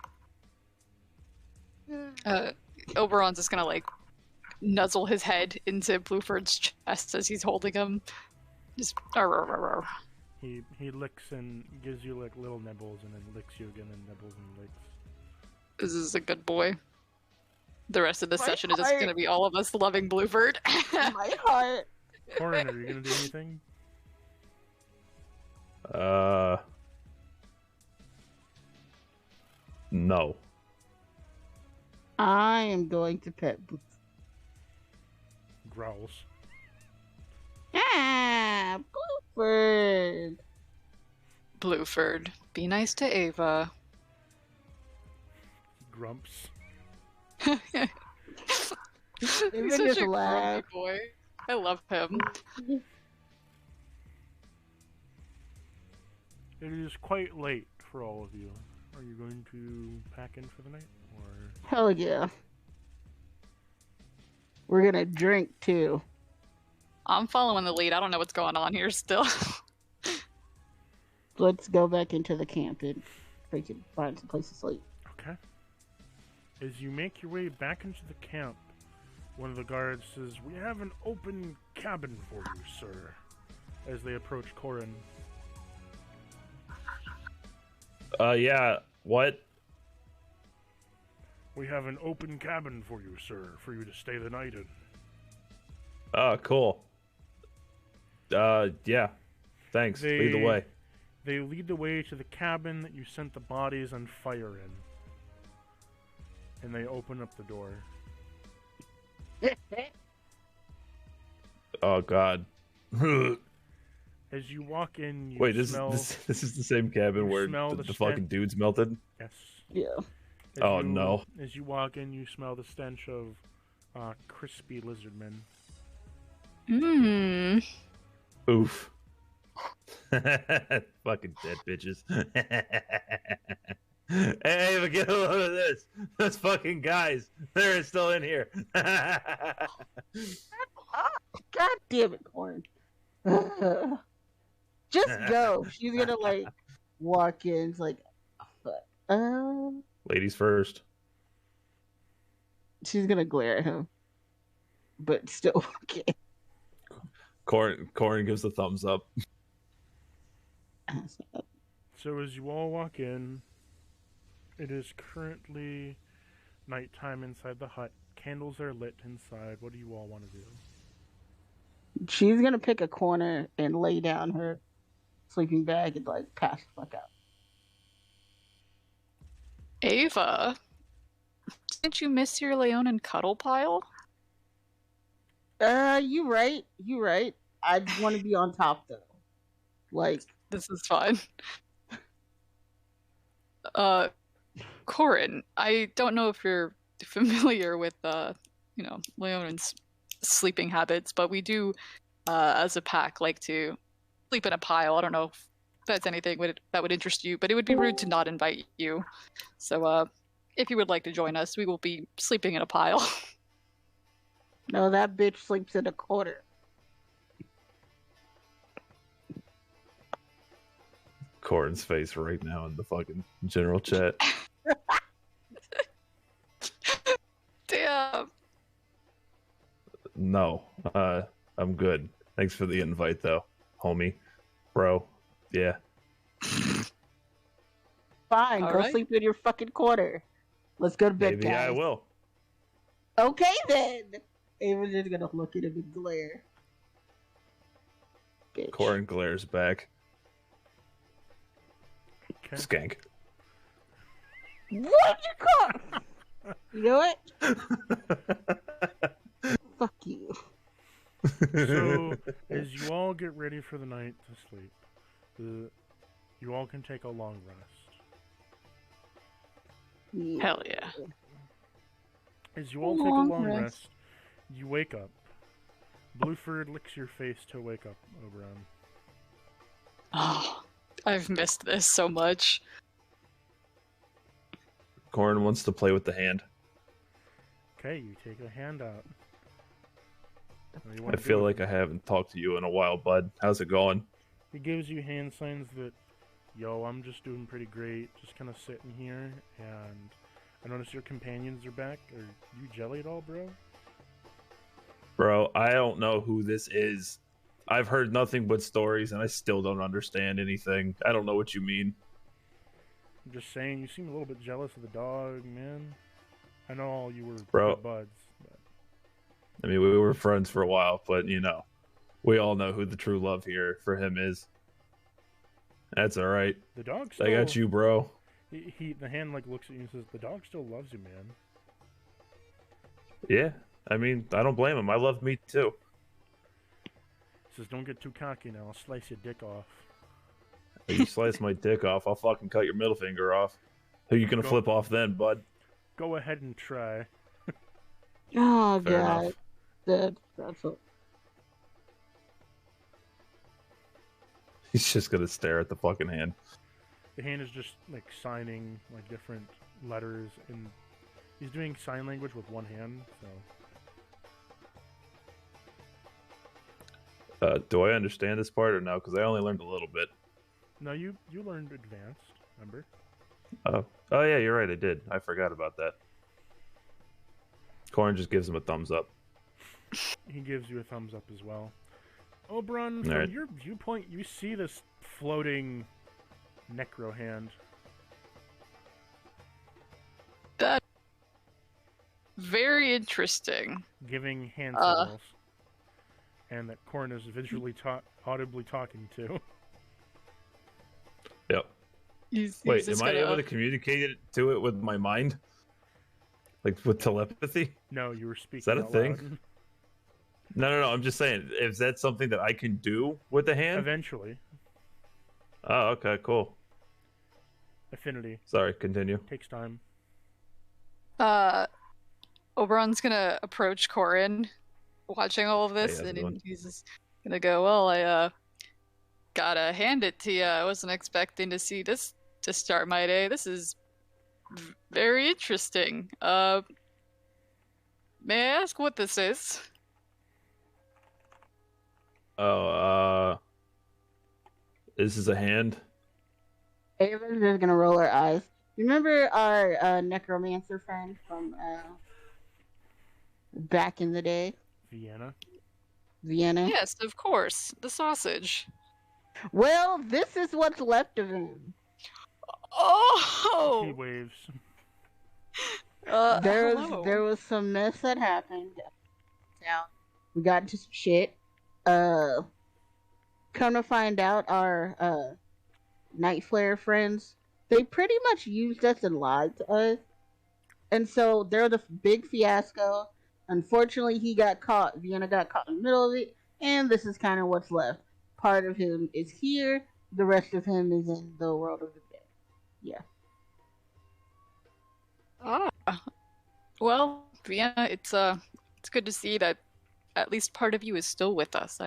Oberon's just gonna like nuzzle his head into Blueford's chest as he's holding him. Just He licks and gives you like little nibbles and then licks you again and nibbles and licks. This is a good boy. The rest of the My session is just heart. gonna be all of us loving Blueford. My heart. Corin, are you gonna do anything? No. I am going to pet Boots. Growls. Ah, Blueford. Blueford, be nice to Ava. Grumps. He's Even such just a laugh. grumpy boy. I love him. It is quite late for all of you. Are you going to pack in for the night, or Hell yeah. We're gonna drink too. I'm following the lead. I don't know what's going on here still. Let's go back into the camp and freaking find some place to sleep. okay? As you make your way back into the camp, one of the guards says, "We have an open cabin for you, sir." As they approach Corin. Yeah. What? "We have an open cabin for you, sir, for you to stay the night in." Oh, cool. Yeah. Thanks. Lead the way. They lead the way to the cabin that you sent the bodies on fire in. And they open up the door. Oh God. As you walk in, you Wait, this smell... is the same cabin you where smell the, the the fucking stench. dudes melted. Yes. Yeah. As Oh, no. As you walk in, you smell the stench of crispy lizardmen. Mmm. Oof. Fucking dead bitches. Hey, but get a load of this. Those fucking guys. They're still in here. God damn it, Corn. Just go. She's gonna like walk in. It's like, fuck. Ladies first. She's gonna glare at him, but still okay. Corin gives the thumbs up. So as you all walk in, it is currently nighttime inside the hut. Candles are lit inside. What do you all want to do? She's gonna pick a corner and lay down her sleeping bag and like pass the fuck out. Ava, didn't you miss your Leonin cuddle pile? You right. You right. I want to be on top though. Like, This is fun. Corin, I don't know if you're familiar with, Leonin's sleeping habits, but we do, as a pack, like to sleep in a pile. I don't know if that's anything that would interest you, but it would be rude to not invite you. So, if you would like to join us, we will be sleeping in a pile. no, that bitch sleeps in a corner. Corin's face right now in the fucking general chat. Damn. No, I'm good. Thanks for the invite, though, homie, bro. Yeah. Fine, All go right. sleep in your fucking corner. Let's go to bed, Maybe guys. I will. Okay then. Ava's just gonna look at him and glare. Bitch. Corin glares back. Okay. Skank. What'd you call? You know what? Fuck you. So, as you all get ready for the night to sleep, you all can take a long rest. Yeah. Hell yeah. As you all take a long rest, you wake up. Blueford licks your face to wake up, Oberon. Oh, I've missed this so much. Corin wants to play with the hand. Okay, you take a hand out. What do you I wanna do feel with like it? I haven't talked to you in a while, bud. How's it going? He gives you hand signs that, yo, I'm just doing pretty great, just kind of sitting here, and I notice your companions are back. Are you jelly at all, bro? Bro, I don't know who this is. I've heard nothing but stories, and I still don't understand anything. I don't know what you mean. I'm just saying, you seem a little bit jealous of the dog, man. I know all you were Bro. good buds, but I mean, we were friends for a while, but, we all know who the true love here for him is. That's all right. the dog I got you, bro. The hand looks at you and says, "The dog still loves you, man." Yeah, I mean, I don't blame him. I love me too. He says, "Don't get too cocky now. I'll slice your dick off." If you slice my dick off, I'll fucking cut your middle finger off. Who you gonna Go- flip off then, bud? Go ahead and try. Oh Fair god, enough. that's what. He's just gonna stare at the fucking hand. The hand is just signing different letters, and he's doing sign language with one hand. So Do I understand this part or no? Because I only learned a little bit. no, you learned advanced. Remember? Oh yeah, you're right. I did. I forgot about that. Corin just gives him a thumbs up. He gives you a thumbs up as well. Oberon, from Alright. your viewpoint, you see this floating necro hand. That very interesting. Giving hand signals, and that Corn is visually audibly talking to. Yep. He's Wait, just am I gonna- able to communicate it to it with my mind? Like with telepathy? No, you were speaking. that a out thing? loud. No. I'm just saying, is that something that I can do with the hand? Eventually, Oh, okay, cool. affinity Sorry, continue. takes time. Oberon's gonna approach Corin, watching all of this, how's it and going? he's just gonna go, "Well, I gotta hand it to you. I wasn't expecting to see this to start my day. This is very interesting. May I ask what this is?" Oh, this is a hand? Ava's just gonna roll her eyes. Remember our necromancer friend from back in the day, Vienna. Vienna? Yes, of course, the sausage. Well, this is what's left of him. He Oh, waves. hello. There was some mess that happened. Now we got into some shit. Come to find out, our Night Flare friends, they pretty much used us and lied to us, and so there was a big fiasco. Unfortunately, he got caught. Vienna got caught in the middle of it, and this is kind of what's left. Part of him is here. The rest of him is in the world of the dead. Yeah. Well, Vienna, it's good to see that at least part of you is still with us.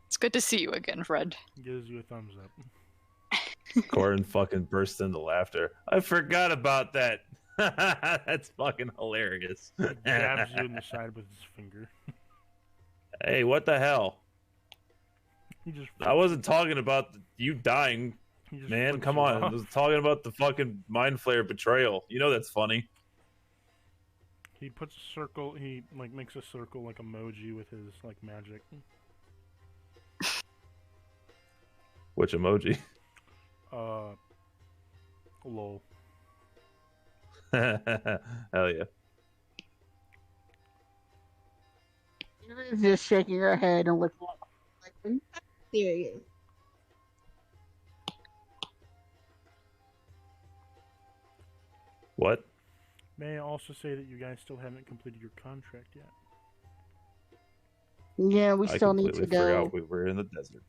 It's good to see you again, Fred. Gives you a thumbs up. Corin fucking bursts into laughter. I forgot about that. That's fucking hilarious. He jabs you in the side with his finger. Hey, what the hell? He just. I wasn't talking about you dying, he just man. flicks Come you on. I off. was talking about the fucking mind flare betrayal. You know that's funny. He puts a circle. He makes a circle emoji with his magic. Which emoji? Lol. Hell yeah. Ava's just shaking her head and looking at like, "Are you serious?" What? May I also say that you guys still haven't completed your contract yet? Yeah, we I still need completely to go. forgot we were in the desert.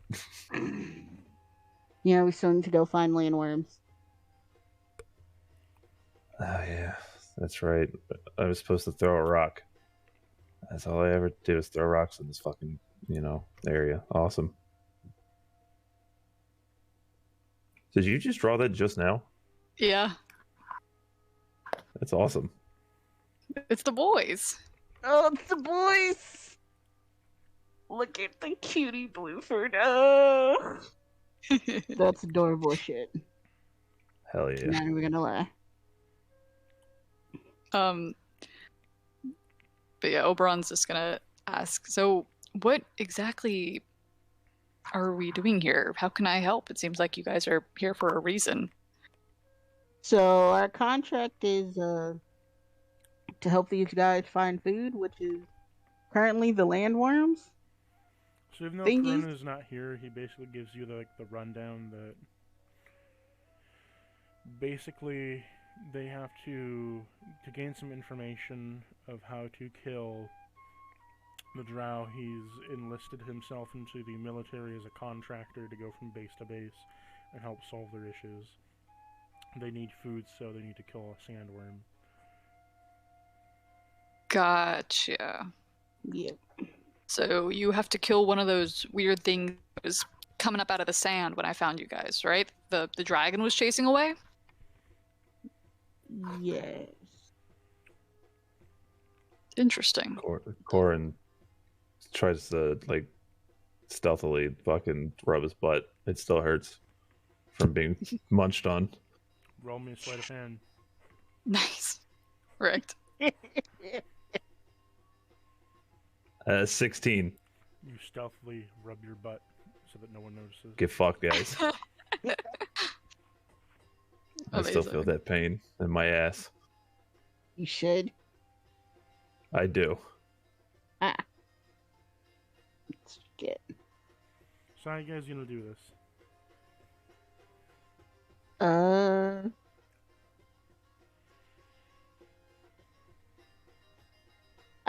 Yeah, we still need to go find landworms. Oh yeah, that's right. I was supposed to throw a rock. That's all I ever did was throw rocks in this fucking, area. Awesome. Did you just draw that just now? Yeah, That's awesome. it's the boys. Oh, it's the boys! Look at the cutie Blueford. Oh, that's adorable shit. Hell yeah. Not even gonna lie. But yeah, Oberon's just gonna ask, so what exactly are we doing here? How can I help? It seems like you guys are here for a reason. So our contract is to help these guys find food, which is currently the landworms. So even though Thingies? Corona is not here, he basically gives you the rundown that basically they have to gain some information of how to kill the drow. He's enlisted himself into the military as a contractor to go from base to base and help solve their issues. They need food, so they need to kill a sandworm. Gotcha. Yeah. So you have to kill one of those weird things that was coming up out of the sand when I found you guys, right? The dragon was chasing away? Yes. Interesting. Corin tries to stealthily fucking rub his butt. It still hurts from being munched on. Roll me a sleight of hand. Nice. Right. 16. You stealthily rub your butt so that no one notices. Get fucked, guys. I still feel Amazing. that pain in my ass. You should. I do. Shit. So how you guys gonna do this? I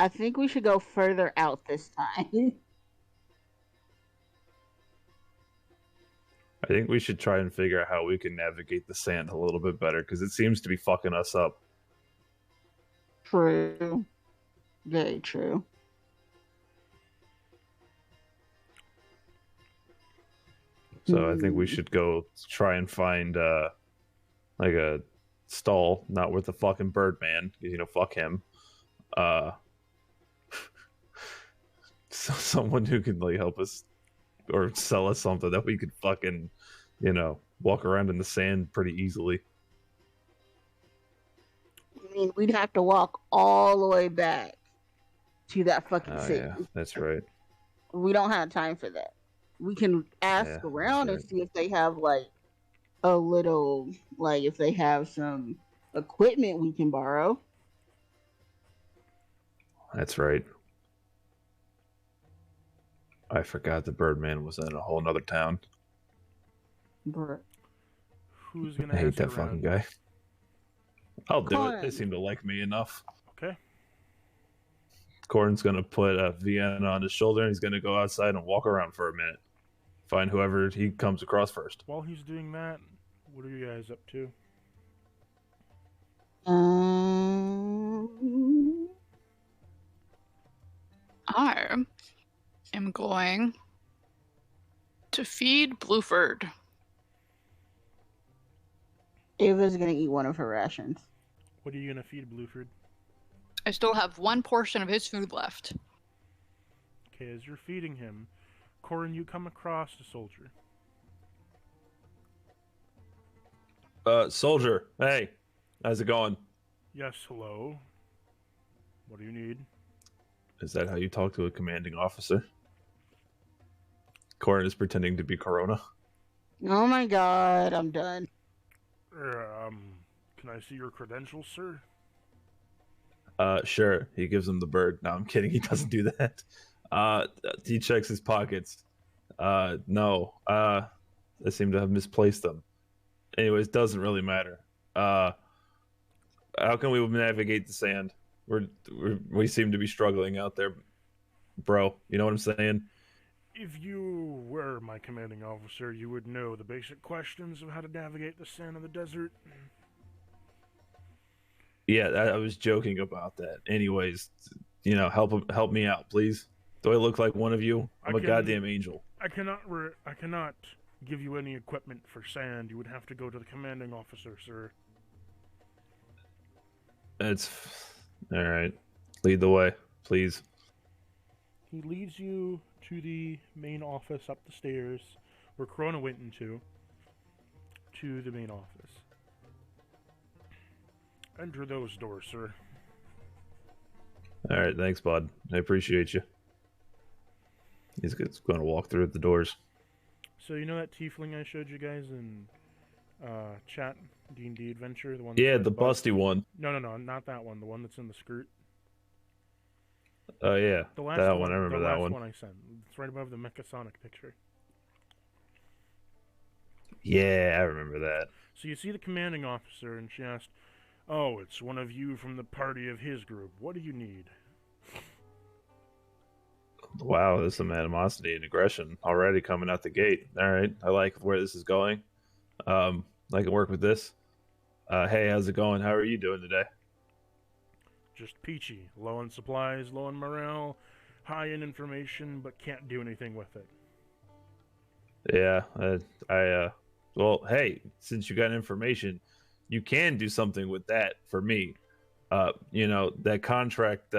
think we should go further out this time. I think we should try and figure out how we can navigate the sand a little bit better because it seems to be fucking us up. True. Very true. So I think we should go try and find a stall, not with the fucking Birdman, because fuck him. Someone who can help us or sell us something that we could fucking, walk around in the sand pretty easily. I mean, we'd have to walk all the way back to that fucking Oh city. yeah, that's right. We don't have time for that. We can ask around and see if they have a little, if they have some equipment we can borrow. That's right. I forgot the Birdman was in a whole nother town. Bruh. Who's gonna I hate ask that around? fucking guy. I'll do it. Corin. They seem to like me enough. Okay. Corin's gonna put a Vienna on his shoulder and he's gonna go outside and walk around for a minute. Find whoever he comes across first. While he's doing that, what are you guys up to? I am going to feed Blueford. Ava's gonna eat one of her rations. What are you gonna feed Blueford? I still have one portion of his food left. Okay, as you're feeding him, Corin, you come across a soldier. Soldier, hey, how's it going? Yes, hello. What do you need? Is that how you talk to a commanding officer? Corin is pretending to be Corona. Oh my god, I'm done. Can I see your credentials, sir? Sure. He gives him the bird. No, I'm kidding. He doesn't do that. He checks his pockets. No. I seem to have misplaced them. Anyways, doesn't really matter. How can we navigate the sand? We seem to be struggling out there. bro. You know what I'm saying? If you were my commanding officer, you would know the basic questions of how to navigate the sand of the desert. Yeah, I was joking about that. Anyways, help me out, please. Do I look like one of you? I'm a goddamn angel. I cannot give you any equipment for sand. You would have to go to the commanding officer, sir. It's all right. Lead the way, please. He leads you to the main office up the stairs where Corona went into, to the main office. Enter those doors, sir. All right, thanks, bud. I appreciate you. He's going to walk through the doors. So you know that tiefling I showed you guys in chat D&D adventure, the one. Yeah, the busty one. No, not that one. The one that's in the skirt. Oh yeah, The last that one. one. I remember the that last one. one I sent. It's right above the Mecha Sonic picture. Yeah, I remember that. So you see the commanding officer, and she asked, "Oh, it's one of you from the party of his group. What do you need?" Wow, there's some animosity and aggression already coming out the gate. All right, I like where this is going. I can work with this. Hey, how's it going? How are you doing today? Just peachy. Low on supplies, low on morale, high in information, but can't do anything with it. Yeah, well, hey, since you got information, you can do something with that for me. That contract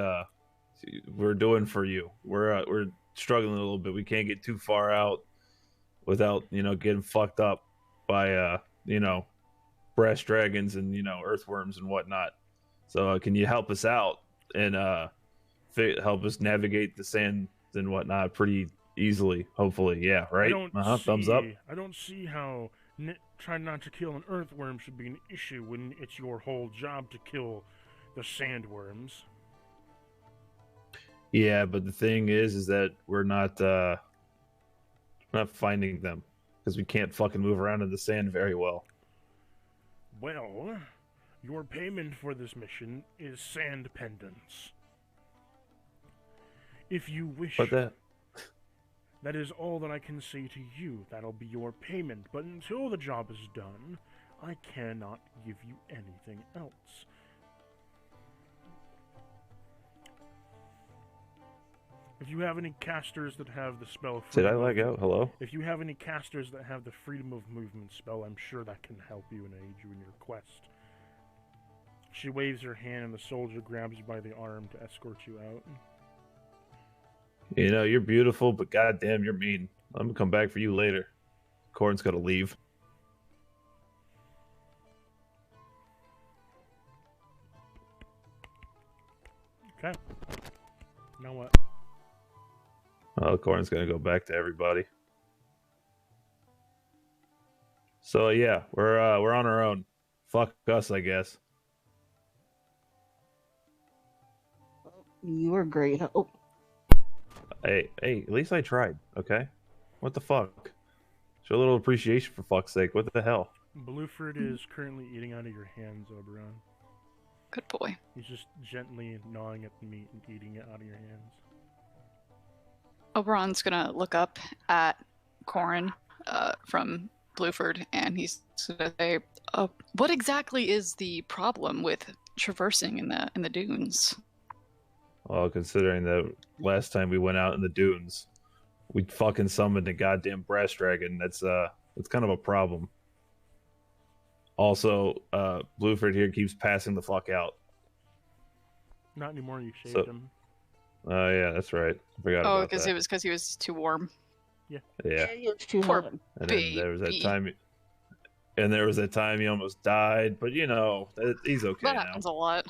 we're doing for you. We're struggling a little bit. We can't get too far out without, getting fucked up by brass dragons and, earthworms and whatnot. So can you help us out and help us navigate the sand and whatnot pretty easily, hopefully? Yeah, right? Thumbs up. I don't see how trying not to kill an earthworm should be an issue when it's your whole job to kill the sandworms. Yeah, but the thing is that we're not finding them because we can't fucking move around in the sand very well. Well, your payment for this mission is sand pendants. If you wish, that is all that I can say to you. That'll be your payment. But until the job is done, I cannot give you anything else. If you have any casters that have the spell... Did I lag out? Hello? If you have any casters that have the freedom of movement spell, I'm sure that can help you and aid you in your quest. She waves her hand and the soldier grabs you by the arm to escort you out. You're beautiful, but goddamn, you're mean. I'm gonna come back for you later. Corn's gotta leave. Okay. Now what? Well, Corn's gonna go back to everybody. So yeah, we're on our own. Fuck us, I guess. You were great. Oh. Hey, at least I tried, okay? What the fuck? Show a little appreciation for fuck's sake. What the hell? Blueford is currently eating out of your hands, Oberon. Good boy. He's just gently gnawing at the meat and eating it out of your hands. Oberon's gonna look up at Corin from Blueford, and he's gonna say, "What exactly is the problem with traversing in the dunes?" Well, considering that last time we went out in the dunes, we fucking summoned a goddamn brass dragon. That's kind of a problem. Also, Blueford here keeps passing the fuck out. Not anymore. You shaved him. Oh yeah, that's right. I forgot about that. Oh, because he was too warm. Yeah. He was too Poor hot. And then there was that time he almost died, but he's okay That now. happens a lot.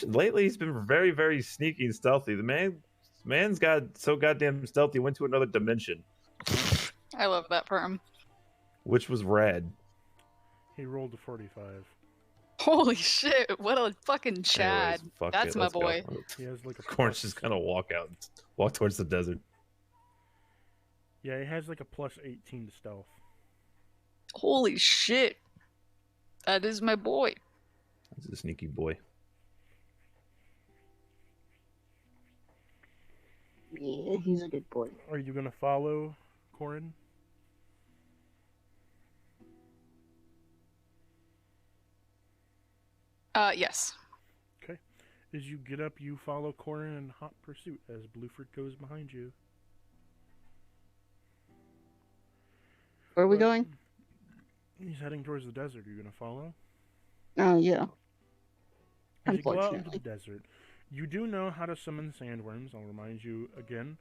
Lately, he's been very, very sneaky and stealthy. The man's got so goddamn stealthy. Went to another dimension, I love that for him. which was rad. He rolled a 45. Holy shit! What a fucking Chad. Anyways, fuck That's it, my let's go. boy. He has like a Corn's just gonna walk towards the desert. Yeah, he has like a plus 18 to stealth. Holy shit! That is my boy. He's a sneaky boy. Yeah, he's a good boy. Are you gonna follow Corin? Yes. Okay. As you get up, you follow Corin in hot pursuit as Blueford goes behind you. Where are we But going? He's heading towards the desert. Are you gonna follow? Oh, yeah. As you go out into the Unfortunately. desert, you do know how to summon sandworms. I'll remind you again.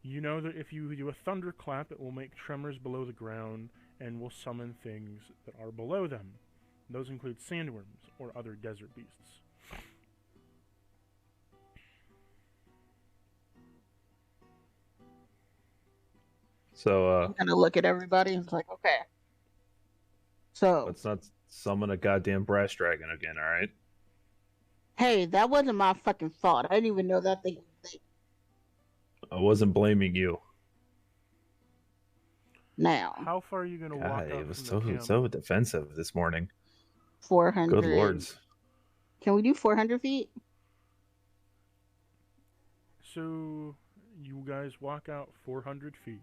You know that if you do a thunderclap, it will make tremors below the ground and will summon things that are below them. Those include sandworms or other desert beasts. So, I'm gonna look at everybody and it's like, okay. So, let's not summon a goddamn brass dragon again, all right? hey, that wasn't my fucking fault. I didn't even know that thing was there. I wasn't blaming you. Now, How far are you going to God, walk it out was from the camp? so defensive this morning. 400. Good lords. Can we do 400 feet? So, you guys walk out 400 feet.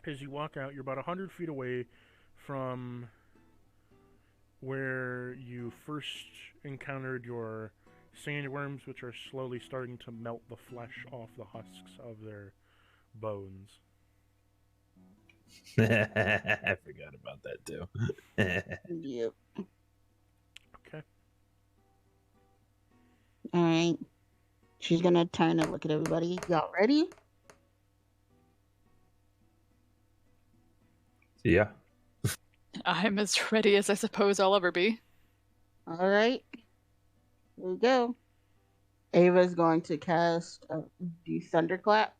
As you walk out, you're about 100 feet away from where you first encountered your sandworms, which are slowly starting to melt the flesh off the husks of their bones. I forgot about that too. Yep. Okay. Alright. She's gonna turn and look at everybody. Y'all ready? Yeah. I'm as ready as I suppose I'll ever be. Alright. Here we go. Ava's going to cast do Thunderclap.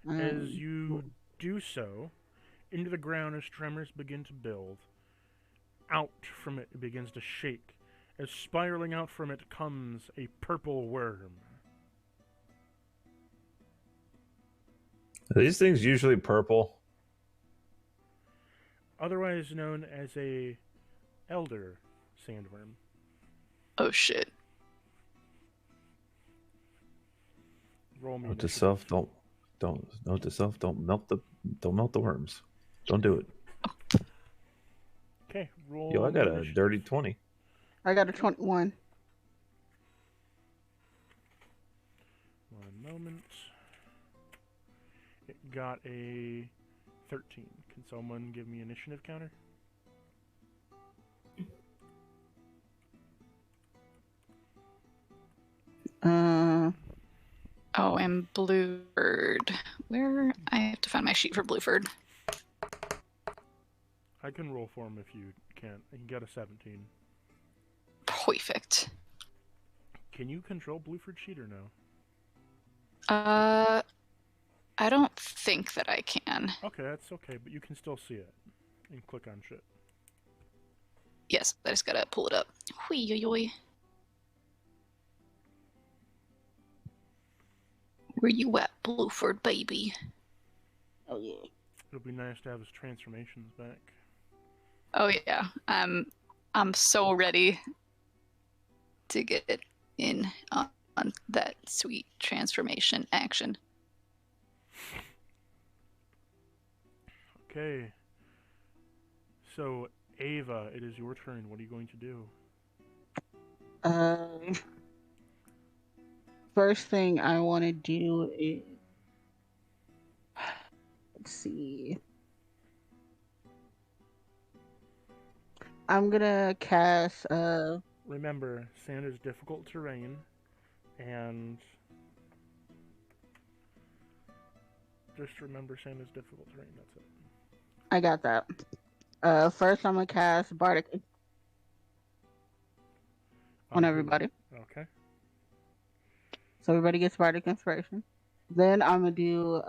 As you do so, into the ground as tremors begin to build. Out from it begins to shake. As spiraling out from it comes a purple worm. Are these things usually purple? Otherwise known as a elder sandworm. Oh shit. Roll me Note to initiative. self, note to self, don't melt the worms. Don't do it. Okay, roll. Yo, I got a initiative. dirty 20. I got a 21. One moment. It got a 13. Can someone give me initiative counter? Oh, and Bluebird. Where? I have to find my sheet for Bluebird. I can roll for him if you can't. He got a 17. Perfect. Can you control Blueford sheet or no? I don't think that I can. Okay, that's okay, but you can still see it. And click on shit. Yes, I just gotta pull it up. Whee yo yo. Where you at, Blueford baby? Oh yeah. It'll be nice to have his transformations back. Oh yeah, I'm so ready to get in on that sweet transformation action. Okay. So, Ava, it is your turn. What are you going to do? First thing I want to do is, let's see. I'm gonna cast Remember, sand is difficult terrain, and just remember sand is difficult terrain, that's it. I got that. First I'm gonna cast Bardic on who? everybody. Okay. So everybody gets Bardic Inspiration. Then I'm gonna do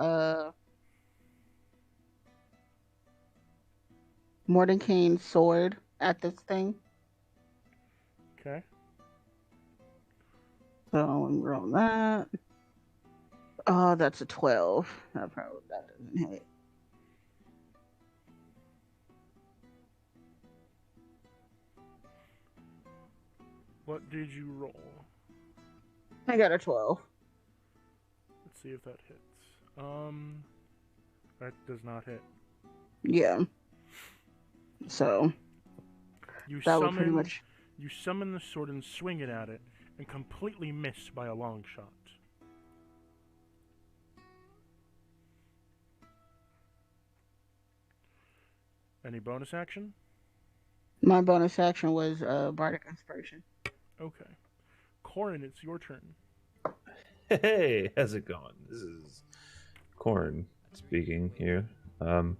Mordenkainen's sword at this thing. Okay. So I'm gonna roll that. Oh, that's a 12. That doesn't hit. What did you roll? I got a 12. Let's see if that hits. That does not hit. Yeah. So You that would pretty summon, much. you summon the sword and swing it at it, and completely miss by a long shot. Any bonus action? My bonus action was bardic inspiration. Okay. Corin, it's your turn. Hey, how's it going? This is Corn speaking here. What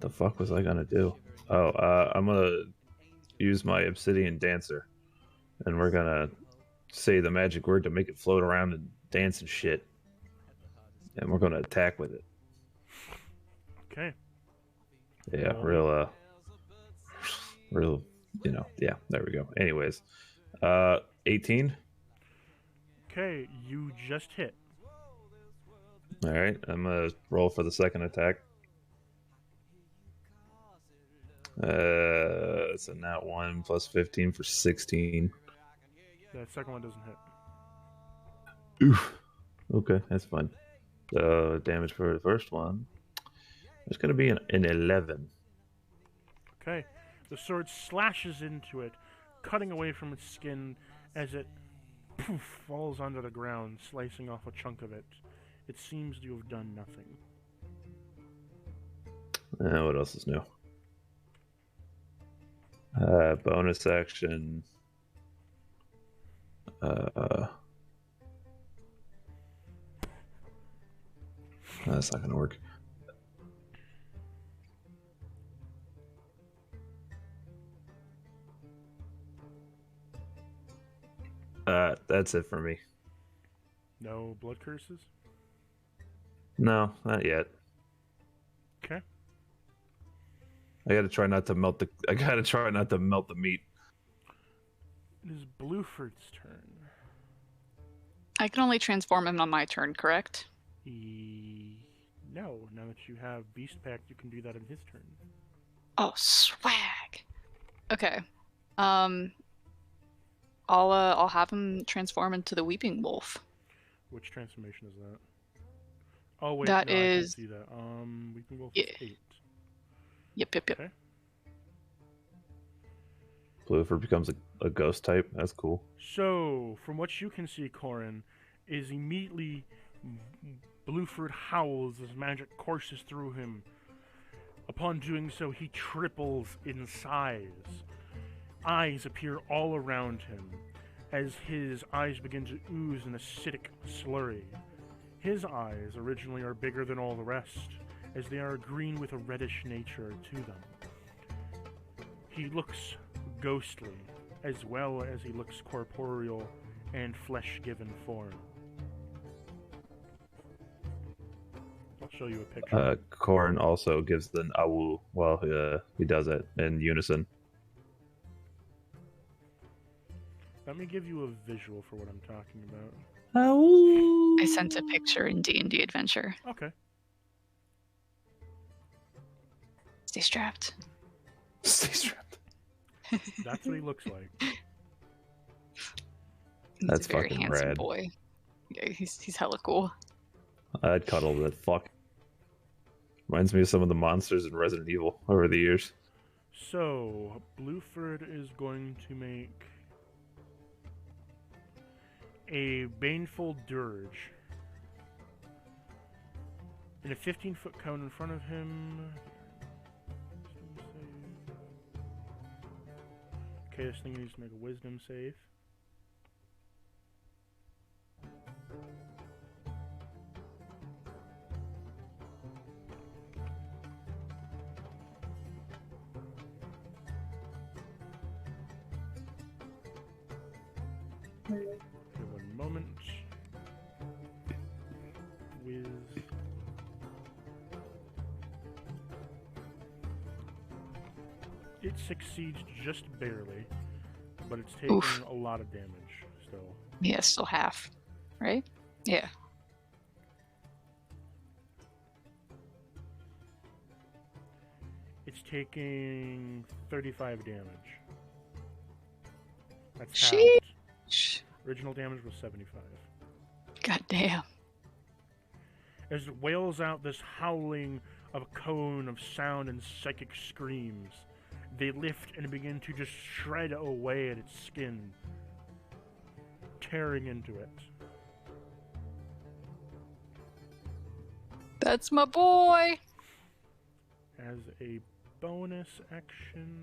the fuck was I gonna do? Oh, I'm gonna use my obsidian dancer, and we're gonna say the magic word to make it float around and dance and shit. And we're gonna attack with it. Okay. Yeah, real, yeah, there we go. Anyways, 18. Okay, you just hit. All right, I'm gonna roll for the second attack. It's a nat 1 plus 15 for 16. The second one doesn't hit. Oof. Okay, that's fine. So damage for the first one. It's gonna be an 11. Okay. The sword slashes into it, cutting away from its skin as it falls onto the ground, slicing off a chunk of it. It seems to have done nothing. What else is new? Bonus action. That's not gonna work. That's it for me. No blood curses? No, not yet. Okay. I gotta try not to melt the meat. It is Blueford's turn. I can only transform him on my turn, correct? No. Now that you have Beast Pact, you can do that in his turn. Oh, swag. Okay. I'll have him transform into the Weeping Wolf. Which transformation is that? Oh wait, That no, I can is- see that. Weeping Wolf Yeah. is 8. Yep. Okay. Blueford becomes a ghost type. That's cool. So, from what you can see, Corin, is immediately Blueford howls as magic courses through him. Upon doing so, he triples in size. Eyes appear all around him as his eyes begin to ooze an acidic slurry. His eyes originally are bigger than all the rest, as they are green with a reddish nature to them. He looks ghostly, as well as he looks corporeal and flesh-given form. I'll show you a picture. Corn also gives an awu while he does it in unison. Let me give you a visual for what I'm talking about. Awu. I sent a picture in D&D Adventure. Okay. Stay strapped. Stay strapped. That's what he looks like. He's That's a very fucking handsome rad. boy. Yeah, he's hella cool. I'd cuddle that fuck. Reminds me of some of the monsters in Resident Evil over the years. So, Blueford is going to make a baneful dirge. In a 15-foot cone in front of him. Okay, this thing needs to make a wisdom save. Okay, one moment. It succeeds just barely, but it's taking Oof. a lot of damage still. Yeah, still half. Right? Yeah. It's taking 35 damage. That's halved. Sheesh. Original damage was 75. God Damn. As it wails out this howling of a cone of sound and psychic screams, they lift and begin to just shred away at its skin, tearing into it. That's my boy! As a bonus action...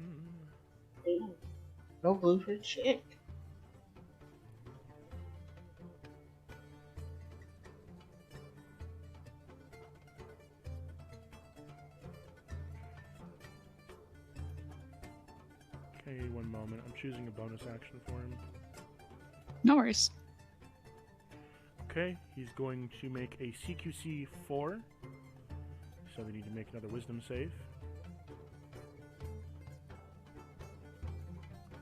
Go blue for chick. Okay, one moment. I'm choosing a bonus action for him. No worries. Okay, he's going to make a CQC 4. So they need to make another wisdom save.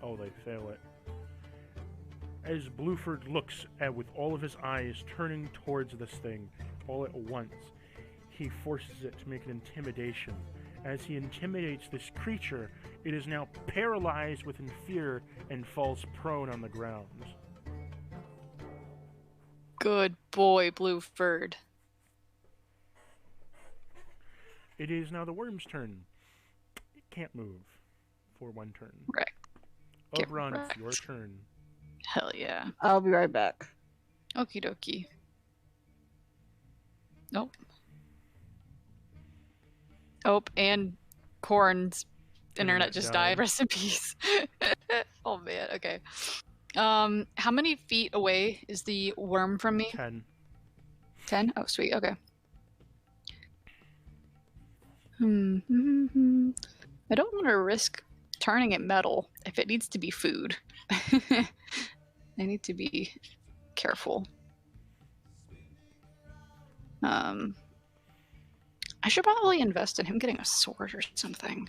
Oh, they fail it. As Blueford looks at with all of his eyes turning towards this thing all at once, he forces it to make an intimidation. As he intimidates this creature, it is now paralyzed within fear and falls prone on the ground. Good boy, Blueford. It is now the worm's turn. It can't move for one turn. Right. Get Oberon, it's wrecked. your turn. Hell yeah. I'll be right back. Okie dokie. Nope. Oh, and Corn's internet just died. Rest in peace. Oh man, okay. How many feet away is the worm from me? 10. 10? Oh, sweet, okay. I don't want to risk turning it metal if it needs to be food. I need to be careful. I should probably invest in him getting a sword or something.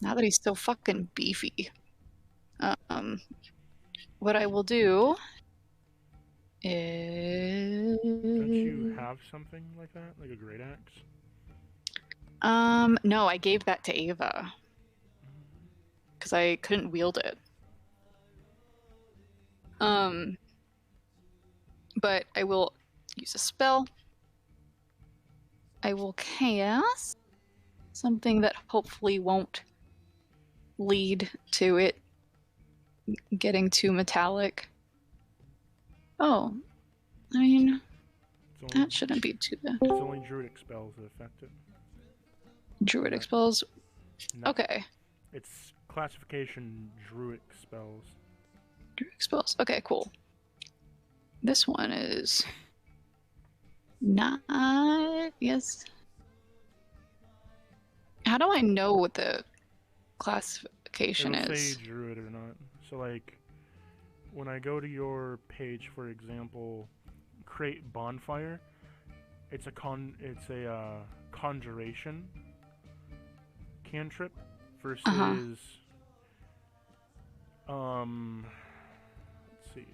Now that he's so fucking beefy. What I will do is... Don't you have something like that? Like a great axe? No, I gave that to Ava. Because I couldn't wield it. But I will use a spell. I will cast something that hopefully won't lead to it getting too metallic. Oh, I mean, that shouldn't be too bad. It's only druidic spells that affect it. Druidic spells? No, Okay. it's classification druidic spells. Druidic spells. Okay, cool. This one is not... Yes. How do I know what the classification It'll is? say druid or not. So like, when I go to your page, for example, create bonfire, it's a conjuration cantrip versus let's see.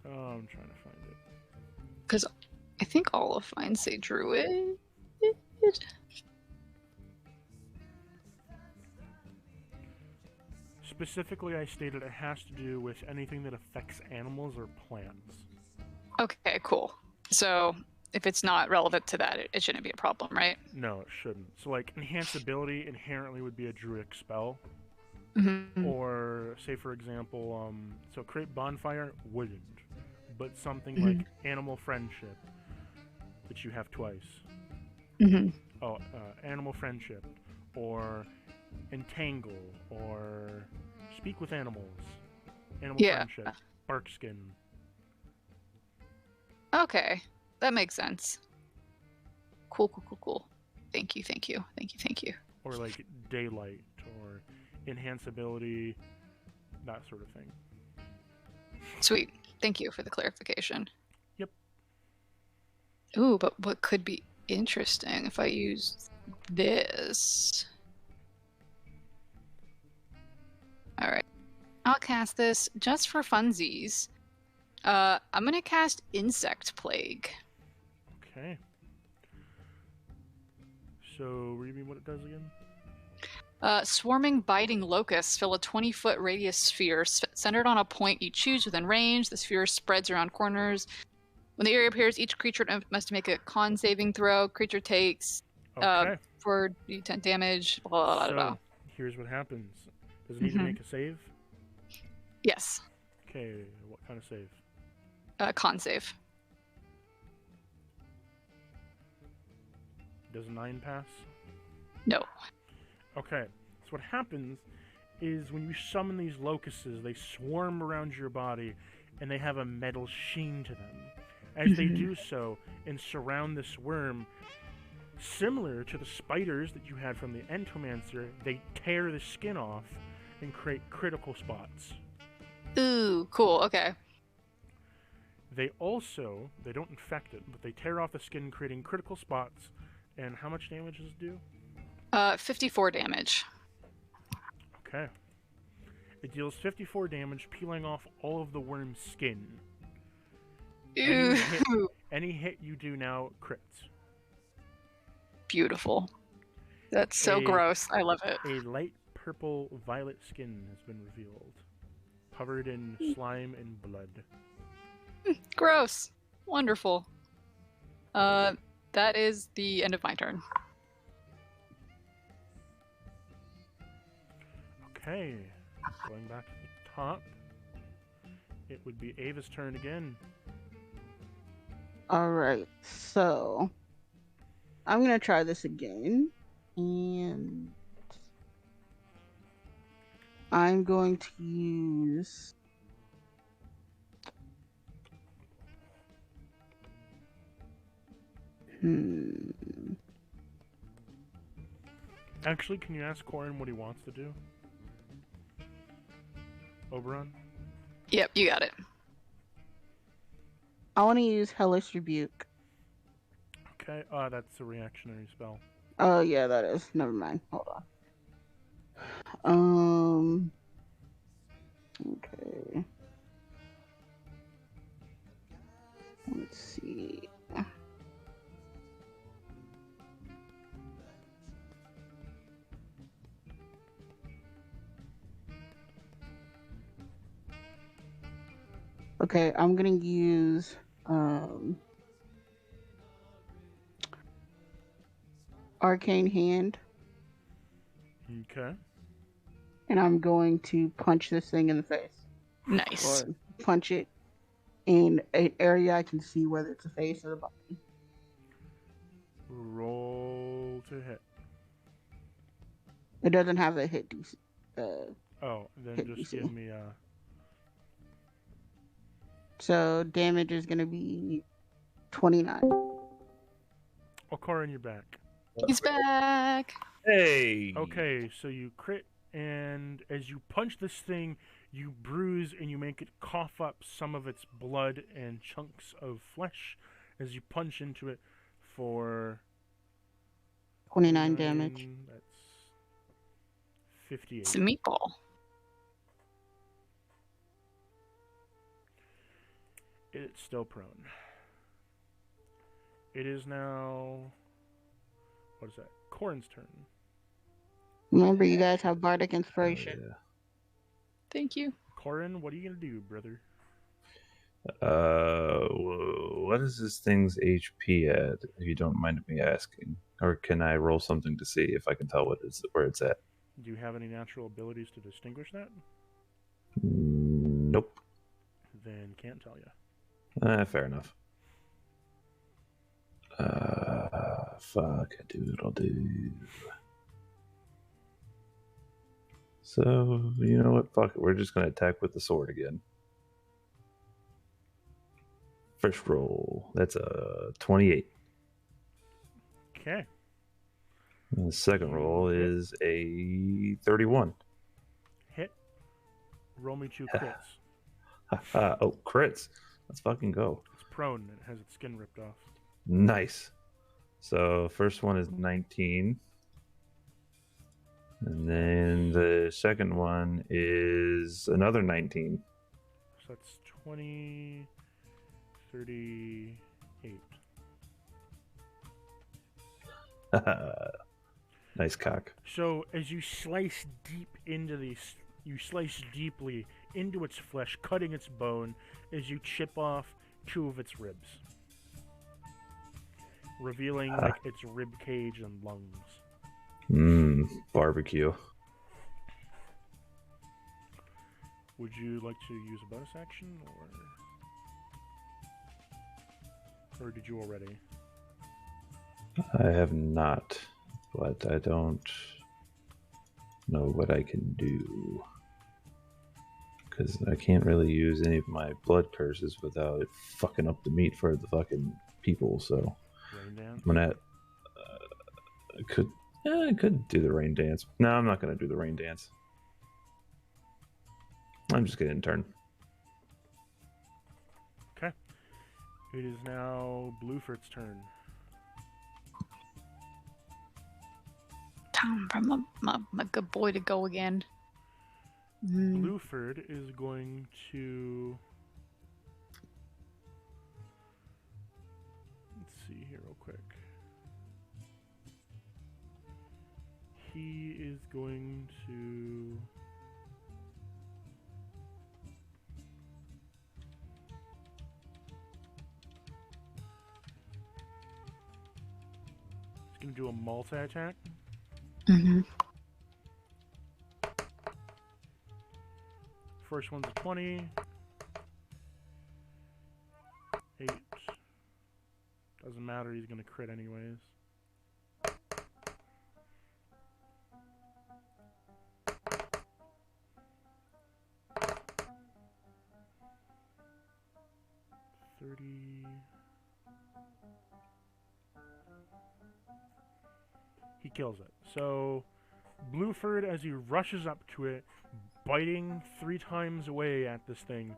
Oh, I'm trying to find it. Because I think all of mine say druid. Specifically, I stated it has to do with anything that affects animals or plants. Okay, cool. So if it's not relevant to that, it shouldn't be a problem, right? No, it shouldn't. So like, enhance ability inherently would be a druidic spell. Mm-hmm. Or, say for example, so create bonfire wouldn't. But something like animal friendship, that you have twice. Oh, animal friendship, or entangle, or speak with animals, animal friendship, bark skin. Okay, that makes sense. Cool. Thank you. Or like daylight, or enhance ability, that sort of thing. Sweet. Thank you for the clarification. Yep. Ooh, but what could be interesting if I use this? Alright. I'll cast this just for funsies. I'm gonna cast Insect Plague. Okay. So, read me what it does again? Swarming, biting locusts fill a 20-foot radius sphere centered on a point you choose within range. The sphere spreads around corners. When the area appears, each creature must make a con saving throw. Creature takes Okay. 4d10 damage. Blah, blah, blah, So blah. here's what happens. Does it need to make a save? Yes. Okay. What kind of save? Con save. Does a 9 pass? No. Okay. So what happens is when you summon these locusts, they swarm around your body, and they have a metal sheen to them. As they do so and surround this worm, similar to the spiders that you had from the Entomancer, they tear the skin off and create critical spots. Ooh, cool. Okay. They don't infect it, but they tear off the skin, creating critical spots. And how much damage does it do? 54 damage. Okay. It deals 54 damage, peeling off all of the worm's skin. Ooh. Any hit you do now crits. Beautiful. That's so gross. I love it. A light purple violet skin has been revealed, covered in slime and blood. Gross. Wonderful. That is the end of my turn. Okay, going back to the top, it would be Ava's turn again. Alright, so I'm gonna try this again, and I'm going to use Actually, can you ask Corin what he wants to do? Oberon? Yep, you got it. I want to use Hellish Rebuke. Okay, that's a reactionary spell. Oh yeah, that is. Never mind. Hold on. Okay. Let's see. Okay, I'm gonna use Arcane Hand, Okay. and I'm going to punch this thing in the face. Nice. Or punch it in an area I can see, whether it's a face or the body. Roll to hit. It doesn't have a hit DC. Oh, then Hit just DC. give me So damage is gonna be 29. Oh, Corin, you're back. He's back. Hey. Okay, so you crit, and as you punch this thing, you bruise and you make it cough up some of its blood and chunks of flesh as you punch into it for 29 damage. That's 58. It's a meatball. It's still prone. It is now. What is that? Corin's turn. Remember, you guys have Bardic Inspiration. Yeah. Thank you. Corin, what are you gonna do, brother? What is this thing's HP at? If you don't mind me asking, or can I roll something to see if I can tell where it's at? Do you have any natural abilities to distinguish that? Nope. Then can't tell you. Fair enough. Fuck a doodle doo. So, you know what? Fuck it. We're just going to attack with the sword again. First roll. That's a 28. Okay. And the second roll is a 31. Hit. Roll me 2 crits. Oh, crits. Let's fucking go. It's prone and it has its skin ripped off. Nice. So, first one is 19. And then the second one is another 19. So that's 20, 38. Nice cock. So as you slice you slice deeply into its flesh, cutting its bone as you chip off 2 of its ribs, revealing like its rib cage and lungs. Barbecue. Would you like to use a bonus action, or did you already? I have not, but I don't know what I can do. Because I can't really use any of my blood curses without it fucking up the meat for the fucking people, so... Rain dance? I'm gonna... I could do the rain dance. No, I'm not gonna do the rain dance. I'm just gonna turn. Okay. It is now Blueford's turn. Time for my good boy to go again. Blueford is going to... Let's see here real quick. He is going to... He's going to do a multi-attack. Mm-hmm. First one's a 20. 8. Doesn't matter, he's gonna crit anyways. He kills it. So, Blueford, as he rushes up to it, biting 3 times away at this thing,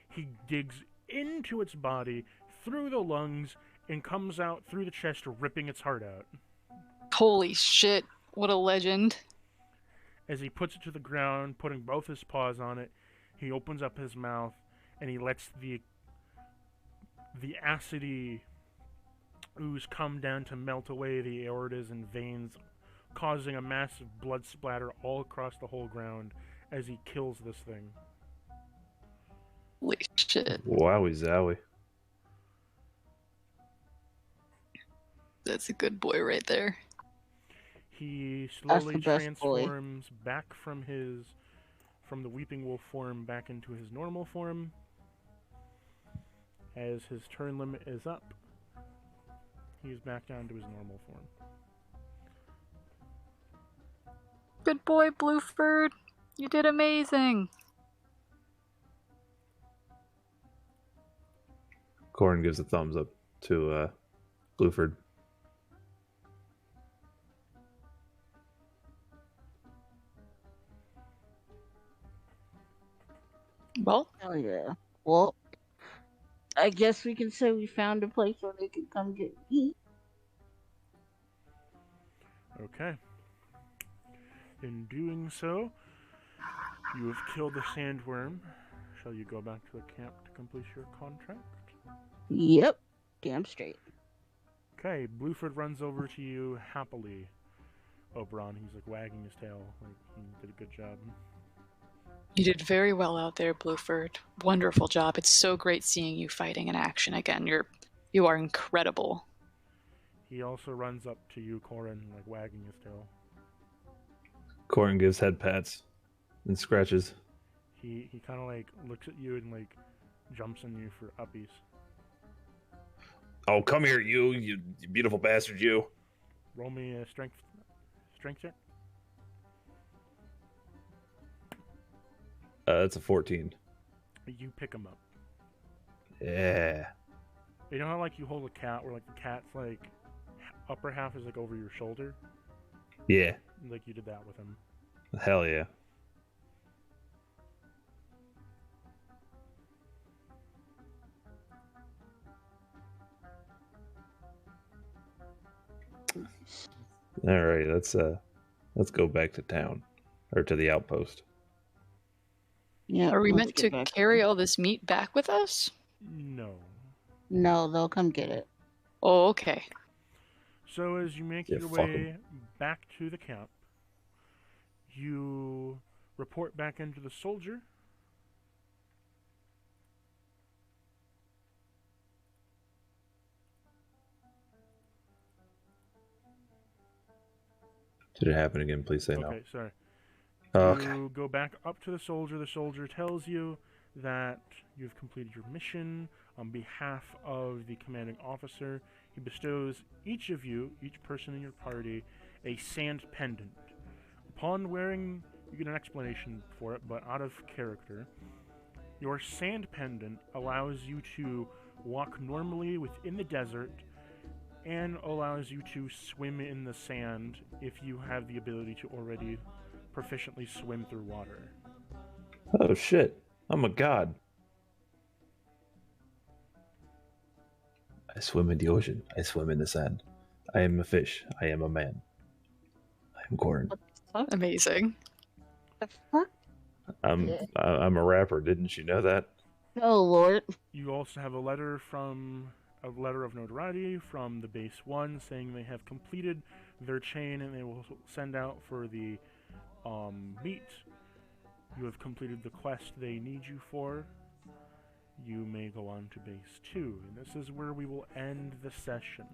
he digs into its body, through the lungs, and comes out through the chest, ripping its heart out. Holy shit, what a legend. As he puts it to the ground, putting both his paws on it, he opens up his mouth, and he lets the acidy ooze come down to melt away the aortas and veins, causing a massive blood splatter all across the whole ground as he kills this thing. Holy shit. Wowie zowie. That's a good boy right there. He slowly the best boy. transforms back from the Weeping Wolf form back into his normal form. As his turn limit is up, he's back down to his normal form. Good boy, Blueford. You did amazing. Corin gives a thumbs up to Blueford. Well, Oh yeah. Well, I guess we can say we found a place where they can come get meat. Okay. In doing so, you have killed the sandworm. Shall you go back to the camp to complete your contract? Yep. Damn straight. Okay, Blueford runs over to you happily. Oberon, he's like wagging his tail, like he did a good job. you did very well out there, Blueford. Wonderful job. It's so great seeing you fighting in action again. You are incredible. He also runs up to you, Corin, like wagging his tail. Corin gives head pats and scratches. He kind of like looks at you and like jumps on you for uppies. Oh, come here, you beautiful bastard, you. Roll me a strength check. That's a 14. You pick him up. Yeah. You know how like you hold a cat where like the cat's like upper half is like over your shoulder? Yeah. Like you did that with him. Hell yeah. All right, let's go back to town, or to the outpost. Yeah. Are we let's meant get to back carry there. all this meat back with us? No. No, they'll come get it. Oh, okay. So as you make Yeah, your fuck 'em. way back to the camp, you report back into the soldier. Did it happen again? Please say Okay, sorry. no. You go back up to the soldier. The soldier tells you that you've completed your mission on behalf of the commanding officer. He bestows each of you, each person in your party, a sand pendant. Upon wearing, you get an explanation for it, but out of character. Your sand pendant allows you to walk normally within the desert and allows you to swim in the sand if you have the ability to already proficiently swim through water. Oh shit! I'm a god. I swim in the ocean. I swim in the sand. I am a fish. I am a man. I am corn. Amazing. The fuck? I'm a rapper. Didn't you know that? Oh Lord. You also have a letter of notoriety from the base 1 saying they have completed their chain and they will send out for the meat. You have completed the quest they need you for. You may go on to base 2, and this is where we will end the session.